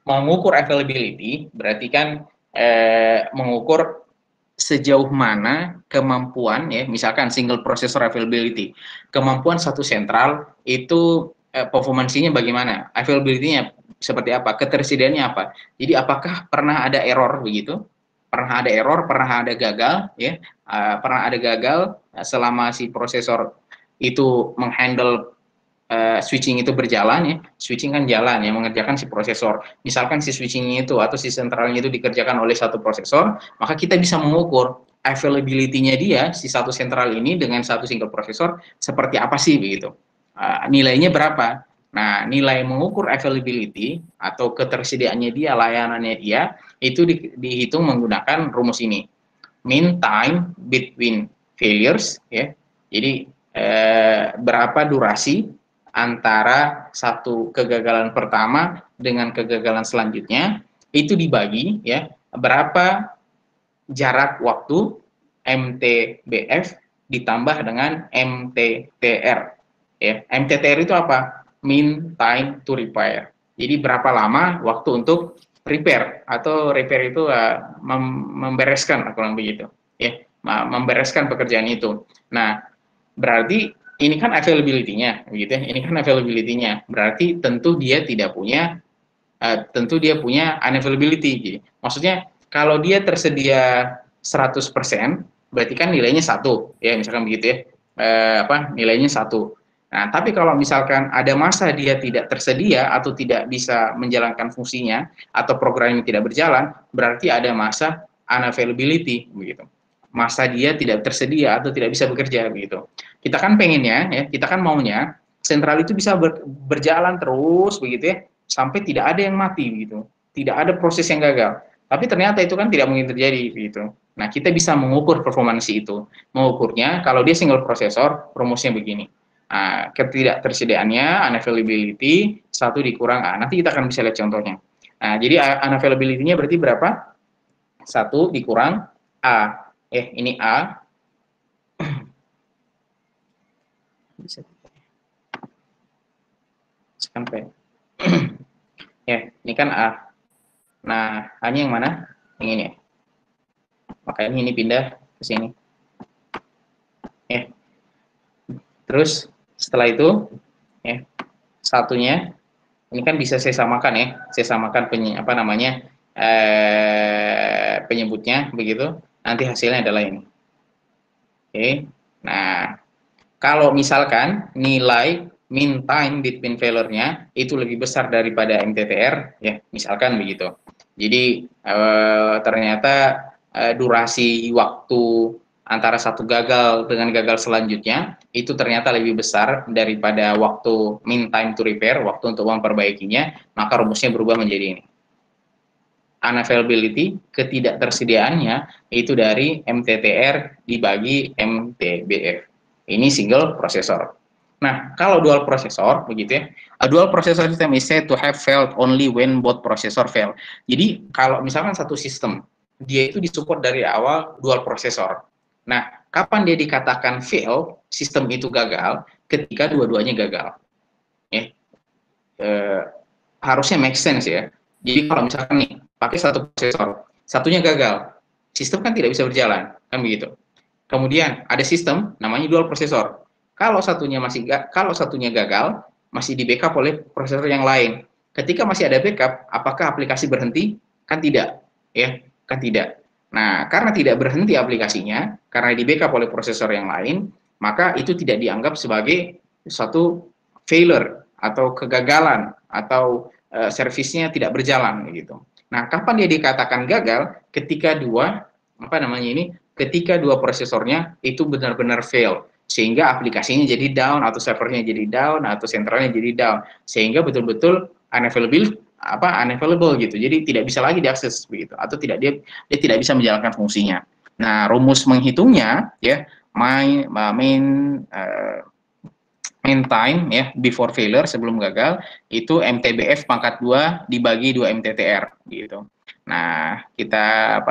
mengukur availability berarti kan mengukur sejauh mana kemampuan ya, misalkan single processor availability, kemampuan satu sentral itu performansinya bagaimana, availability-nya seperti apa, ketersediaannya apa. Jadi apakah pernah ada error begitu, pernah ada gagal ya, pernah ada gagal selama si prosesor itu menghandle switching itu berjalan ya, switching kan jalan ya, mengerjakan si prosesor. Misalkan si switching itu atau si sentralnya itu dikerjakan oleh satu prosesor, maka kita bisa mengukur availability-nya dia, si satu sentral ini dengan satu single prosesor, seperti apa sih begitu. Nilainya berapa? Nah, nilai mengukur availability atau ketersediaannya dia, layanannya dia, itu dihitung menggunakan rumus ini. Mean time between failures, ya. Jadi, berapa durasi antara satu kegagalan pertama dengan kegagalan selanjutnya, itu dibagi ya berapa jarak waktu MTBF ditambah dengan MTTR. Ya, MTTR itu apa? Mean time to repair. Jadi berapa lama waktu untuk repair, atau repair itu membereskan, kurang begitu. Ya, membereskan pekerjaan itu. Nah, berarti ini kan availability-nya, begitu ya. Ini kan availability-nya. Berarti tentu dia tidak punya, tentu dia punya unavailability. Jadi, maksudnya kalau dia tersedia 100%, berarti kan nilainya 1, ya, misalkan begitu ya. Nilainya 1. Nah, tapi kalau misalkan ada masa dia tidak tersedia atau tidak bisa menjalankan fungsinya atau programnya tidak berjalan, berarti ada masa unavailability, begitu. Masa dia tidak tersedia atau tidak bisa bekerja, begitu. Kita kan pengennya, ya, kita kan maunya sentral itu bisa berjalan terus, begitu ya, sampai tidak ada yang mati, begitu. Tidak ada proses yang gagal. Tapi ternyata itu kan tidak mungkin terjadi, begitu. Nah, kita bisa mengukur performansi itu. Mengukurnya, kalau dia single prosesor, rumusnya begini. Nah, ketidaktersediaannya, unavailability, 1 dikurang A. Nanti kita akan bisa lihat contohnya. Nah, jadi unavailability-nya berarti berapa? 1 dikurang A. Ini A. Bisa sampai. Ini kan A. Nah, A-nya yang mana? Yang ini. Makanya ini pindah ke sini. Terus setelah itu, satunya ini kan bisa saya samakan ya, saya samakan penyebutnya begitu. Nanti hasilnya adalah ini. Nah, kalau misalkan nilai mean time between failure-nya itu lebih besar daripada MTTR, ya, misalkan begitu. Jadi ternyata durasi waktu antara satu gagal dengan gagal selanjutnya itu ternyata lebih besar daripada waktu mean time to repair, waktu untuk memperbaikinya, maka rumusnya berubah menjadi ini. Unavailability, ketidaktersediaannya itu dari MTTR dibagi MTBF. Ini single processor. Nah, kalau dual processor, begitu ya, a dual processor system is said to have failed only when both processor fail. Jadi, kalau misalkan satu sistem, dia itu disupport dari awal dual processor. Nah, kapan dia dikatakan fail, sistem itu gagal, ketika dua-duanya gagal. Harusnya make sense ya. Jadi kalau misalkan nih, pakai satu prosesor, satunya gagal, sistem kan tidak bisa berjalan, kan begitu. Kemudian ada sistem namanya dual prosesor. Kalau satunya gagal, masih di backup oleh prosesor yang lain. Ketika masih ada backup, apakah aplikasi berhenti? Kan tidak, ya, kan tidak. Nah, karena tidak berhenti aplikasinya, karena di backup oleh prosesor yang lain, maka itu tidak dianggap sebagai suatu failure atau kegagalan atau servisnya tidak berjalan gitu. Nah, kapan dia dikatakan gagal? Ketika ketika dua prosesornya itu benar-benar fail, sehingga aplikasinya jadi down, atau servernya jadi down, atau sentralnya jadi down, sehingga betul-betul unavailable gitu. Jadi tidak bisa lagi diakses begitu, atau dia tidak bisa menjalankan fungsinya. Nah, rumus menghitungnya ya mean time ya before failure, sebelum gagal, itu MTBF pangkat 2 dibagi 2 MTTR gitu. Nah, kita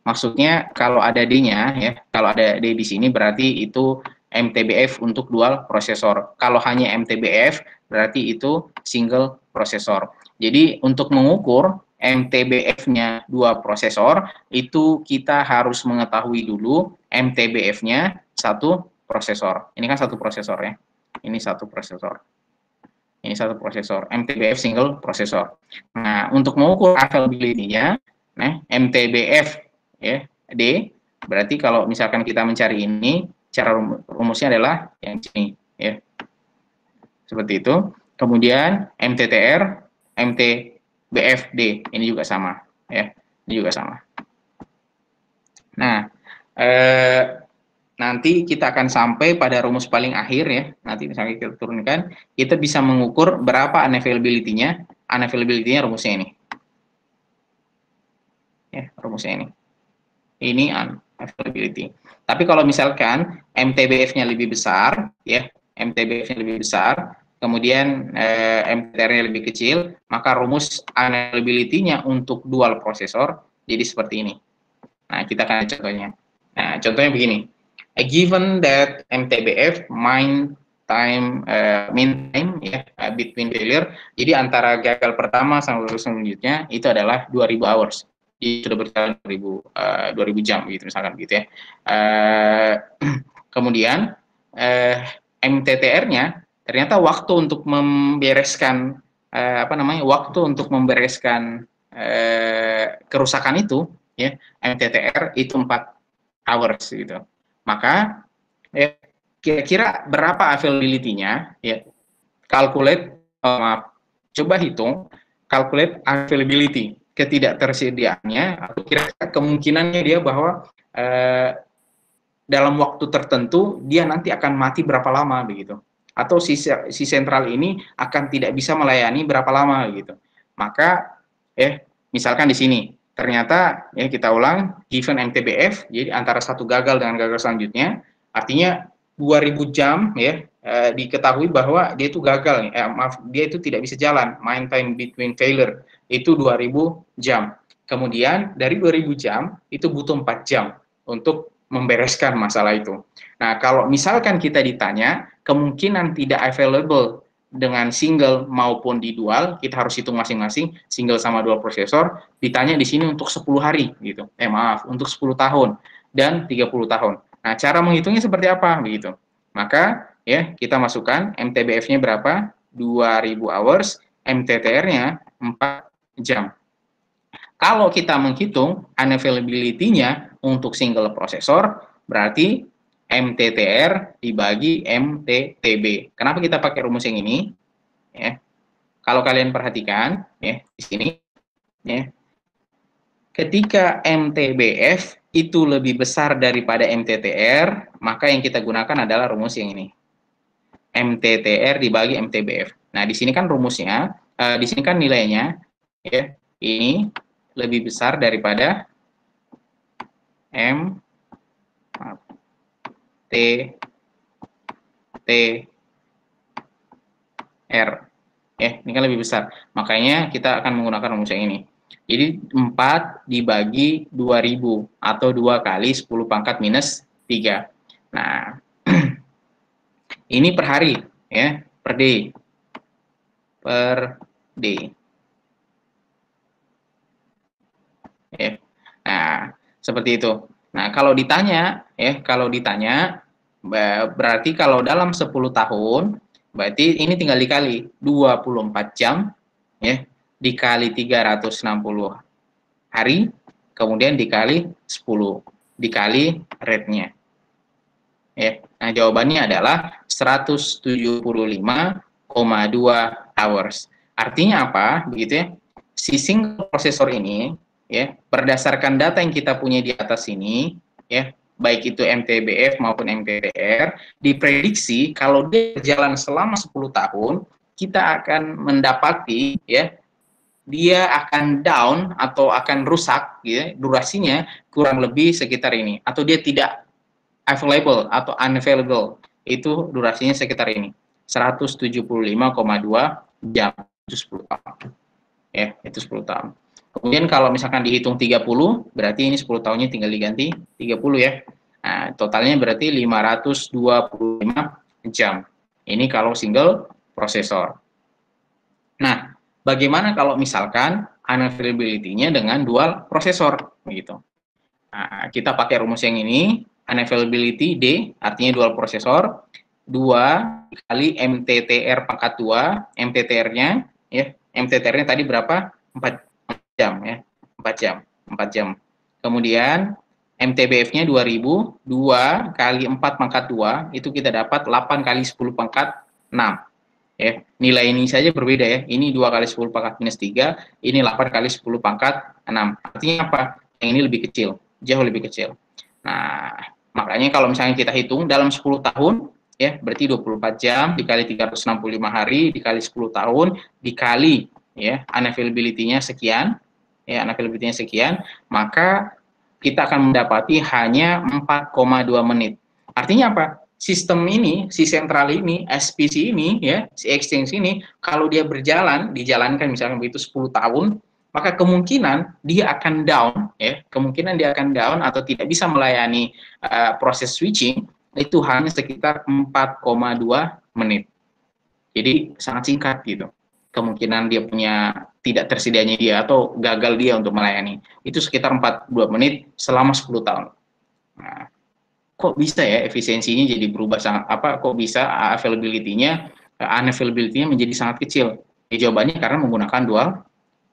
maksudnya kalau ada D-nya ya, kalau ada D di sini berarti itu MTBF untuk dual prosesor. Kalau hanya MTBF berarti itu single prosesor. Jadi untuk mengukur MTBF-nya dua prosesor, itu kita harus mengetahui dulu MTBF-nya satu prosesor. Ini kan satu prosesor ya. Ini satu prosesor. Ini satu prosesor. MTBF single prosesor. Nah, untuk mengukur availability-nya, MTBF ya, D, berarti kalau misalkan kita mencari ini, cara rumusnya adalah yang sini ya. Seperti itu. Kemudian MTTR, MTBF D, ini juga sama ya. Ini juga sama. Nah, nanti kita akan sampai pada rumus paling akhir ya. Nanti misalnya kita turunkan, kita bisa mengukur berapa unavailability-nya. Unavailability-nya rumusnya ini. Ya, rumusnya ini. Ini unavailability. Tapi kalau misalkan MTBF-nya lebih besar, ya, MTBF-nya lebih besar, kemudian MTTR-nya lebih kecil, maka rumus unavailability-nya untuk dual prosesor jadi seperti ini. Nah, kita akan lihat contohnya. Nah, contohnya begini. Given that MTBF mean time ya between failure, jadi antara gagal pertama sama lulus selanjutnya itu adalah 2000 hours. Jadi sudah berjalan 2000 jam gitu misalkan gitu ya. Kemudian MTTR-nya ternyata waktu untuk membereskan waktu untuk membereskan kerusakan itu ya MTTR itu 4 hours gitu. Maka ya, kira-kira berapa availability-nya ya? Coba hitung calculate availability, ketidaktersediaannya atau kira-kira kemungkinannya dia bahwa dalam waktu tertentu dia nanti akan mati berapa lama begitu. Atau si sentral ini akan tidak bisa melayani berapa lama gitu. Maka misalkan di sini ternyata ya kita ulang given MTBF jadi antara satu gagal dengan gagal selanjutnya artinya 2000 jam ya diketahui bahwa dia itu gagal dia itu tidak bisa jalan mean time between failure itu 2000 jam. Kemudian dari 2000 jam itu butuh 4 jam untuk membereskan masalah itu. Nah, kalau misalkan kita ditanya kemungkinan tidak available dengan single maupun di dual, kita harus hitung masing-masing single sama dual prosesor, ditanya di sini untuk 10 hari gitu. Untuk 10 tahun dan 30 tahun. Nah, cara menghitungnya seperti apa begitu? Maka ya kita masukkan MTBF-nya berapa? 2000 hours, MTTR-nya 4 jam. Kalau kita menghitung unavailability-nya untuk single prosesor, berarti MTTR dibagi MTTB. Kenapa kita pakai rumus yang ini? Ya. Kalau kalian perhatikan, ya di sini, ya, ketika MTBF itu lebih besar daripada MTTR, maka yang kita gunakan adalah rumus yang ini. MTTR dibagi MTBF. Nah, di sini kan rumusnya, di sini kan nilainya, ya, ini lebih besar daripada MTTR. Ya, ini kan lebih besar. Makanya kita akan menggunakan rumus yang ini. Jadi 4 dibagi 2000 atau 2 kali 10 pangkat minus 3. Nah, ini per hari ya, per day. Per day. Ya. Nah, seperti itu. Nah, kalau ditanya berarti kalau dalam 10 tahun berarti ini tinggal dikali 24 jam ya, dikali 360 hari, kemudian dikali 10, dikali rate-nya. Ya. Nah, jawabannya adalah 175,2 hours. Artinya apa? Begitu ya. Si single prosesor ini ya, berdasarkan data yang kita punya di atas ini ya, baik itu MTBF maupun MTTR, diprediksi kalau dia berjalan selama 10 tahun, kita akan mendapati ya, dia akan down atau akan rusak ya, durasinya kurang lebih sekitar ini, atau dia tidak available atau unavailable, itu durasinya sekitar ini, 175,2 jam, itu 10 tahun. Ya, itu 10 tahun. Kemudian kalau misalkan dihitung 30, berarti ini 10 tahunnya tinggal diganti 30 ya. Nah, totalnya berarti 525 jam. Ini kalau single prosesor. Nah, bagaimana kalau misalkan unavailability-nya dengan dual prosesor begitu. Nah, kita pakai rumus yang ini, unavailability D, artinya dual prosesor, 2 kali MTTR pangkat 2, MTTR-nya ya, MTTR-nya tadi berapa? 4 jam ya, 4 jam, 4 jam. Kemudian MTBF-nya 2000, 2 kali 4 pangkat 2, itu kita dapat 8 kali 10 pangkat 6. Ya, nilai ini saja berbeda ya. Ini 2 kali 10 pangkat minus 3, ini 8 kali 10 pangkat 6. Artinya apa? Yang ini lebih kecil, jauh lebih kecil. Nah, makanya kalau misalnya kita hitung dalam 10 tahun, ya berarti 24 jam dikali 365 hari dikali 10 tahun dikali ya unavailability-nya sekian, ya unavailability-nya sekian, maka kita akan mendapati hanya 4,2 menit. Artinya apa? Sistem ini, si sentral ini, SPC ini, ya, si exchange ini, kalau dia berjalan, dijalankan misalnya begitu 10 tahun, maka kemungkinan dia akan down, ya, kemungkinan dia akan down atau tidak bisa melayani proses switching itu hanya sekitar 4,2 menit. Jadi sangat singkat gitu. Kemungkinan dia punya tidak tersedianya dia atau gagal dia untuk melayani itu sekitar 42 menit selama 10 tahun. Nah, kok bisa ya efisiensinya jadi berubah sangat kok bisa unavailability-nya menjadi sangat kecil? Ya, jawabannya karena menggunakan dual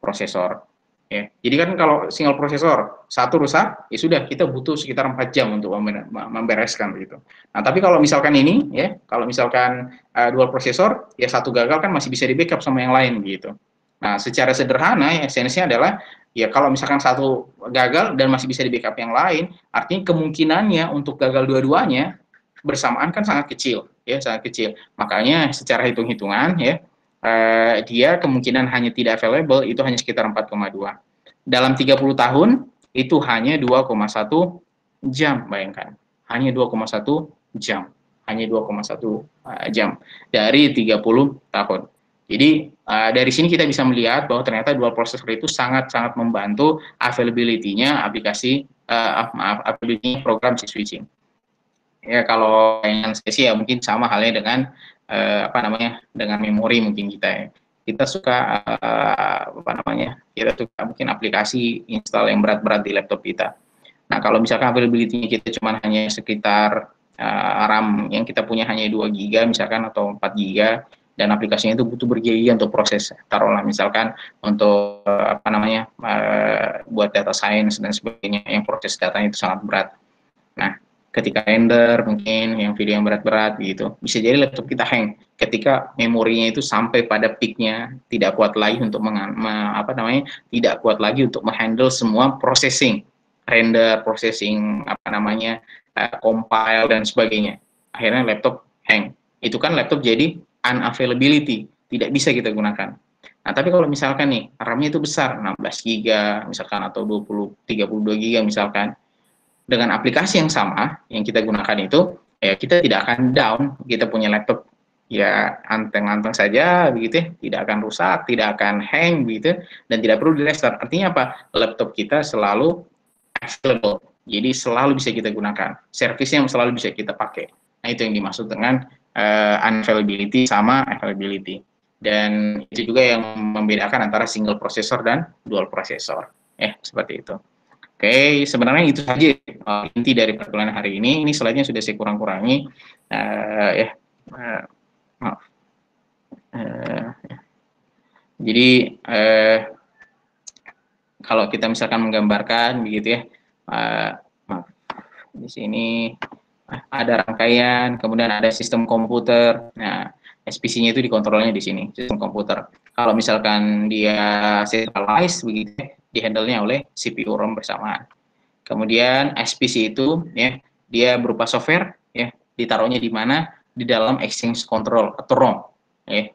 prosesor. Ya, jadi kan kalau single prosesor satu rusak, ya sudah kita butuh sekitar 4 jam untuk membereskan begitu. Nah, tapi kalau misalkan ini, ya, kalau misalkan dual prosesor, ya satu gagal kan masih bisa di backup sama yang lain gitu. Nah, secara sederhana, ya, esensinya adalah ya kalau misalkan satu gagal dan masih bisa di backup yang lain, artinya kemungkinannya untuk gagal dua-duanya bersamaan kan sangat kecil, ya sangat kecil. Makanya secara hitung-hitungan, ya dia kemungkinan hanya tidak available itu hanya sekitar 4,2. Dalam 30 tahun itu hanya 2,1 jam, bayangkan. Hanya 2,1 jam. Hanya 2,1 jam dari 30 tahun. Jadi dari sini kita bisa melihat bahwa ternyata dual processor itu sangat-sangat membantu availability-nya aplikasi availability program switching. Ya kalau yang saya sih ya mungkin sama halnya dengan dengan memori mungkin kita suka kita suka mungkin aplikasi install yang berat-berat di laptop kita. Nah kalau misalkan availability kita cuma hanya sekitar RAM yang kita punya hanya 2 GB misalkan atau 4 GB dan aplikasinya itu butuh bergiga untuk proses, taruhlah misalkan untuk buat data science dan sebagainya yang proses datanya itu sangat berat. Nah, ketika render mungkin yang video yang berat-berat gitu, bisa jadi laptop kita hang ketika memorinya itu sampai pada peaknya tidak kuat lagi untuk tidak kuat lagi untuk menghandle semua processing, render, processing compile dan sebagainya. Akhirnya laptop hang. Itu kan laptop jadi unavailability, tidak bisa kita gunakan. Nah, tapi kalau misalkan nih RAM-nya itu besar, 16 GB misalkan atau 32 GB misalkan, dengan aplikasi yang sama yang kita gunakan itu, ya kita tidak akan down, kita punya laptop ya anteng-anteng saja begitu ya, tidak akan rusak, tidak akan hang begitu, dan tidak perlu di restart. Artinya apa? Laptop kita selalu available, jadi selalu bisa kita gunakan, servisnya selalu bisa kita pakai. Nah, itu yang dimaksud dengan unavailability sama availability. Dan itu juga yang membedakan antara single processor dan dual processor. Seperti itu. Oke, sebenarnya itu saja inti dari perkuliahan hari ini. Ini slide-nya sudah saya kurang-kurangi. Maaf. Jadi kalau kita misalkan menggambarkan begitu ya, maaf, di sini ada rangkaian, kemudian ada sistem komputer. Nah, SPC-nya itu dikontrolnya di sini, sistem komputer. Kalau misalkan dia centralized begitu, dihandle-nya oleh CPU ROM bersamaan. Kemudian SPC itu ya, dia berupa software ya, ditaruhnya di mana? Di dalam exchange control atau ROM.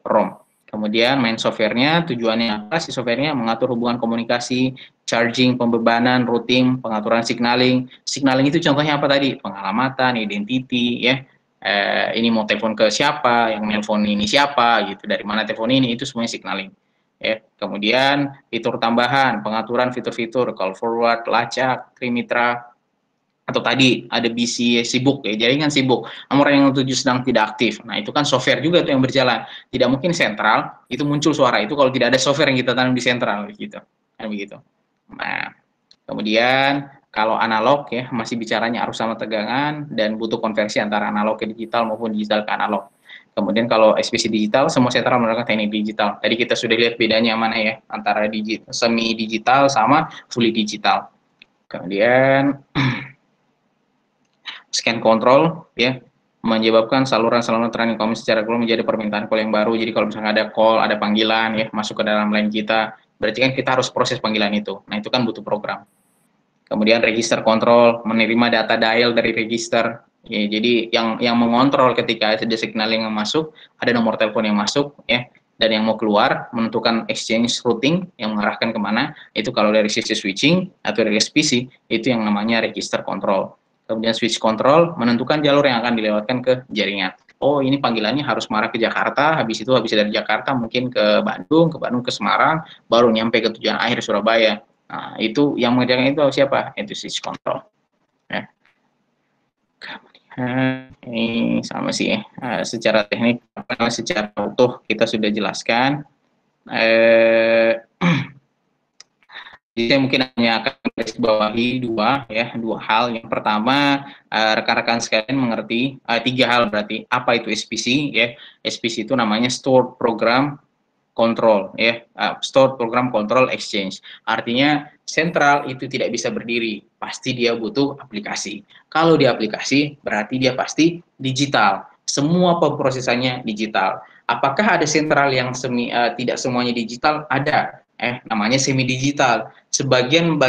ROM. Kemudian main softwarenya, tujuannya apa? Si softwarenya mengatur hubungan komunikasi, charging, pembebanan, routing, pengaturan signaling. Signaling itu contohnya apa tadi? Pengalamatan, identity, ya. Ini mau telepon ke siapa, yang nelpon ini siapa, gitu. Dari mana telepon ini, itu semuanya signaling. Ya. Kemudian fitur tambahan, pengaturan fitur-fitur, call forward, lacak, trimitra, atau tadi ada BC sibuk ya, jaringan sibuk, nomor yang 7 sedang tidak aktif. Nah, itu kan software juga tuh yang berjalan. Tidak mungkin sentral itu muncul suara itu kalau tidak ada software yang kita tanam di sentral gitu. Kan begitu. Nah, kemudian kalau analog ya masih bicaranya arus sama tegangan dan butuh konversi antara analog ke digital maupun digital ke analog. Kemudian kalau SPC digital, semua sentral menggunakan teknik digital. Tadi kita sudah lihat bedanya mana ya, antara semi digital sama fully digital. Kemudian scan control ya menyebabkan saluran-saluran training kami secara global menjadi permintaan call yang baru. Jadi kalau misalnya ada call, ada panggilan ya masuk ke dalam line kita, berarti kan kita harus proses panggilan itu. Nah, itu kan butuh program. Kemudian register control, menerima data dial dari register. Ya, jadi yang mengontrol ketika ada signaling yang masuk, ada nomor telepon yang masuk ya, dan yang mau keluar menentukan exchange routing yang mengarahkan kemana, itu kalau dari sisi switching atau dari SPC itu yang namanya register control. Kemudian switch control menentukan jalur yang akan dilewatkan ke jaringan. oh ini panggilannya harus mengarah ke Jakarta, habis dari Jakarta mungkin ke Bandung ke Semarang, baru nyampe ke tujuan akhir Surabaya. Nah, itu yang mengerjakan itu siapa? Itu switch control. Ya. Ini sama sih ya. Secara teknik, secara utuh kita sudah jelaskan. Jadi saya mungkin hanya akan garis bawahi dua hal. Yang pertama, rekan-rekan sekalian mengerti tiga hal berarti apa itu SPC ya. SPC itu namanya Stored Program Control ya, Stored Program Control Exchange. Artinya sentral itu tidak bisa berdiri, pasti dia butuh aplikasi. Kalau dia aplikasi berarti dia pasti digital. Semua pemrosesannya digital. Apakah ada sentral yang tidak semuanya digital? Ada. Namanya semi digital. Sebagian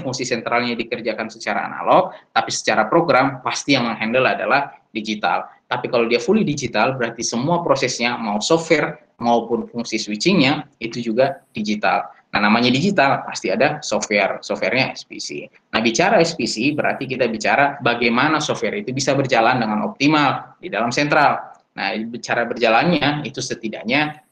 fungsi sentralnya dikerjakan secara analog, tapi secara program pasti yang menghandle adalah digital. Tapi kalau dia fully digital, berarti semua prosesnya, mau software maupun fungsi switchingnya, itu juga digital. Nah, namanya digital, pasti ada softwarenya SPC. Nah, bicara SPC, berarti kita bicara bagaimana software itu bisa berjalan dengan optimal di dalam sentral. Nah, cara berjalannya, itu setidaknya,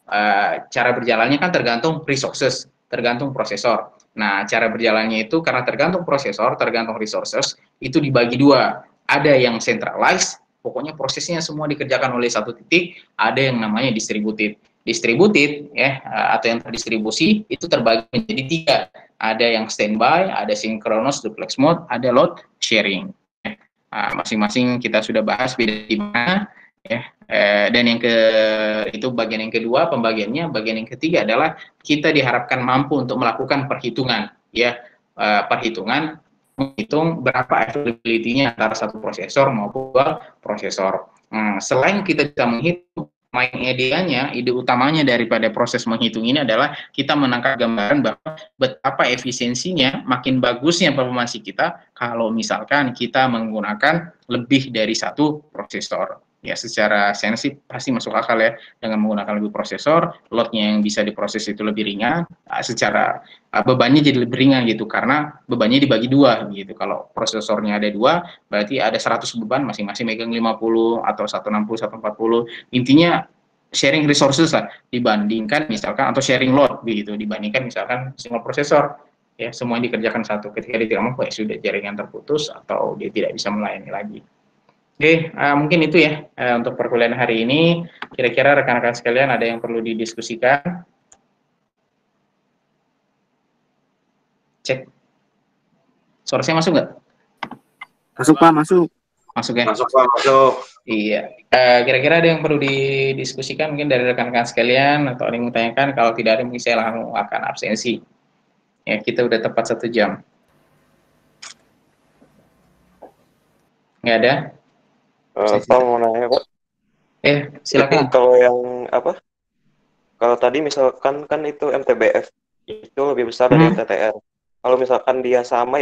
cara berjalannya kan tergantung resources, tergantung prosesor. Nah, cara berjalannya itu karena tergantung prosesor, tergantung resources, itu dibagi dua. Ada yang centralized, pokoknya prosesnya semua dikerjakan oleh satu titik, ada yang namanya distributed. Distributed ya, atau yang terdistribusi itu terbagi menjadi tiga. Ada yang standby, ada synchronous duplex mode, ada load sharing. Masing-masing kita sudah bahas beda di mana ya. Dan itu bagian yang kedua pembagiannya. Bagian yang ketiga adalah kita diharapkan mampu untuk melakukan perhitungan ya, perhitungan menghitung berapa availability-nya antara satu prosesor maupun dua prosesor. Selain kita bisa menghitung, ide utamanya daripada proses menghitung ini adalah kita menangkap gambaran bahwa betapa efisiensinya, makin bagusnya performansi kita kalau misalkan kita menggunakan lebih dari satu prosesor. Ya, secara sensi pasti masuk akal ya, dengan menggunakan lebih prosesor, load-nya yang bisa diproses itu lebih ringan, secara bebannya jadi lebih ringan gitu, karena bebannya dibagi dua gitu. Kalau prosesornya ada dua, berarti ada 100 beban, masing-masing megang 50 atau 160, 140. Intinya sharing resources lah, dibandingkan misalkan, atau sharing load begitu, dibandingkan misalkan single prosesor. Ya, semua dikerjakan satu. Ketika dia tidak mampu, ya sudah, jaringan terputus atau dia tidak bisa melayani lagi. Oke, mungkin itu ya untuk perkuliahan hari ini. Kira-kira rekan-rekan sekalian ada yang perlu didiskusikan? Cek. Suara saya masuk nggak? Masuk Pak, masuk. Masuk ya? Masuk Pak, masuk. Iya. Kira-kira ada yang perlu didiskusikan mungkin dari rekan-rekan sekalian, atau ada yang menanyakan? Kalau tidak ada, mungkin saya langsung akan absensi. Ya, kita udah tepat 1 jam. Nggak ada? Pak mau nanya Pak. Silakan. Jadi, kalau yang apa? Kalau tadi misalkan kan itu MTBF itu lebih besar dari MTTR. Kalau misalkan dia sama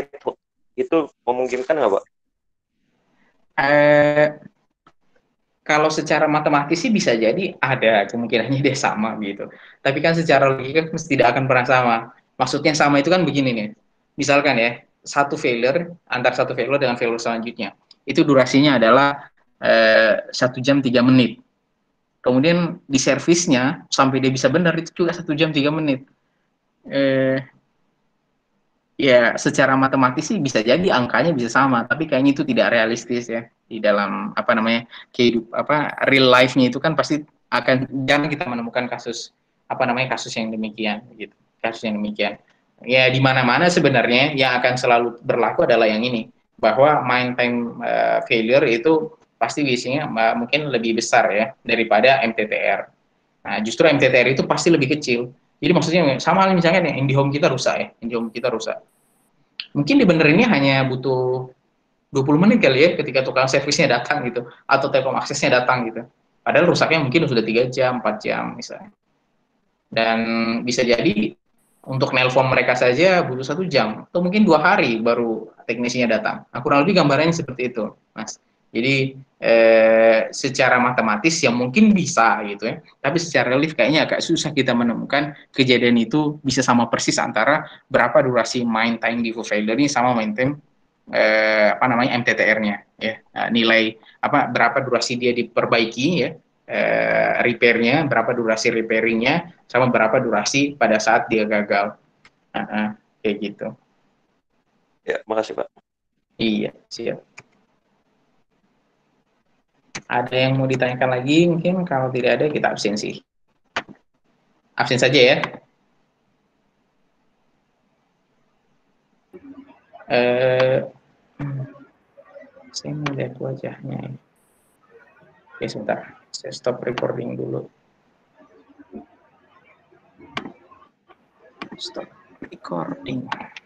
itu memungkinkan nggak Pak? Kalau secara matematis sih bisa jadi ada kemungkinannya dia sama gitu. Tapi kan secara logika tidak akan pernah sama. Maksudnya sama itu kan begini nih. Misalkan ya, satu failure dengan failure selanjutnya. Itu durasinya adalah 1 jam 3 menit. Kemudian di servisnya sampai dia bisa benar itu juga 1 jam 3 menit. Ya, secara matematis sih bisa jadi angkanya bisa sama, tapi kayaknya itu tidak realistis ya di dalam real life-nya itu kan pasti jarang kita menemukan kasus kasus yang demikian gitu. Kasus yang demikian. Ya, di mana-mana sebenarnya yang akan selalu berlaku adalah yang ini, bahwa main time failure itu pasti biasanya mungkin lebih besar ya daripada MTTR. Nah, justru MTTR itu pasti lebih kecil. Jadi maksudnya sama misalnya nih, IndiHome kita rusak ya, IndiHome kita rusak. Mungkin dibenerinnya hanya butuh 20 menit kali ya ketika tukang servisnya datang gitu, atau Telkom aksesnya datang gitu. Padahal rusaknya mungkin sudah 3 jam, 4 jam misalnya. Dan bisa jadi untuk nelpon mereka saja butuh 1 jam, atau mungkin 2 hari baru teknisinya datang. Nah, kurang lebih gambarannya seperti itu, Mas. Jadi secara matematis ya mungkin bisa gitu ya, tapi secara relief kayaknya agak susah kita menemukan kejadian itu bisa sama persis antara berapa durasi main time di failure ini sama main time apa namanya MTTR-nya ya. Nilai berapa durasi dia diperbaiki ya, repair-nya, berapa durasi repairing-nya, sama berapa durasi pada saat dia gagal. Kayak gitu. Ya, makasih Pak. Iya, siap. Ada yang mau ditanyakan lagi? Mungkin kalau tidak ada kita absensi. Absen saja ya. Saya mau lihat wajahnya. Oke, sebentar. Saya stop recording dulu. Stop recording.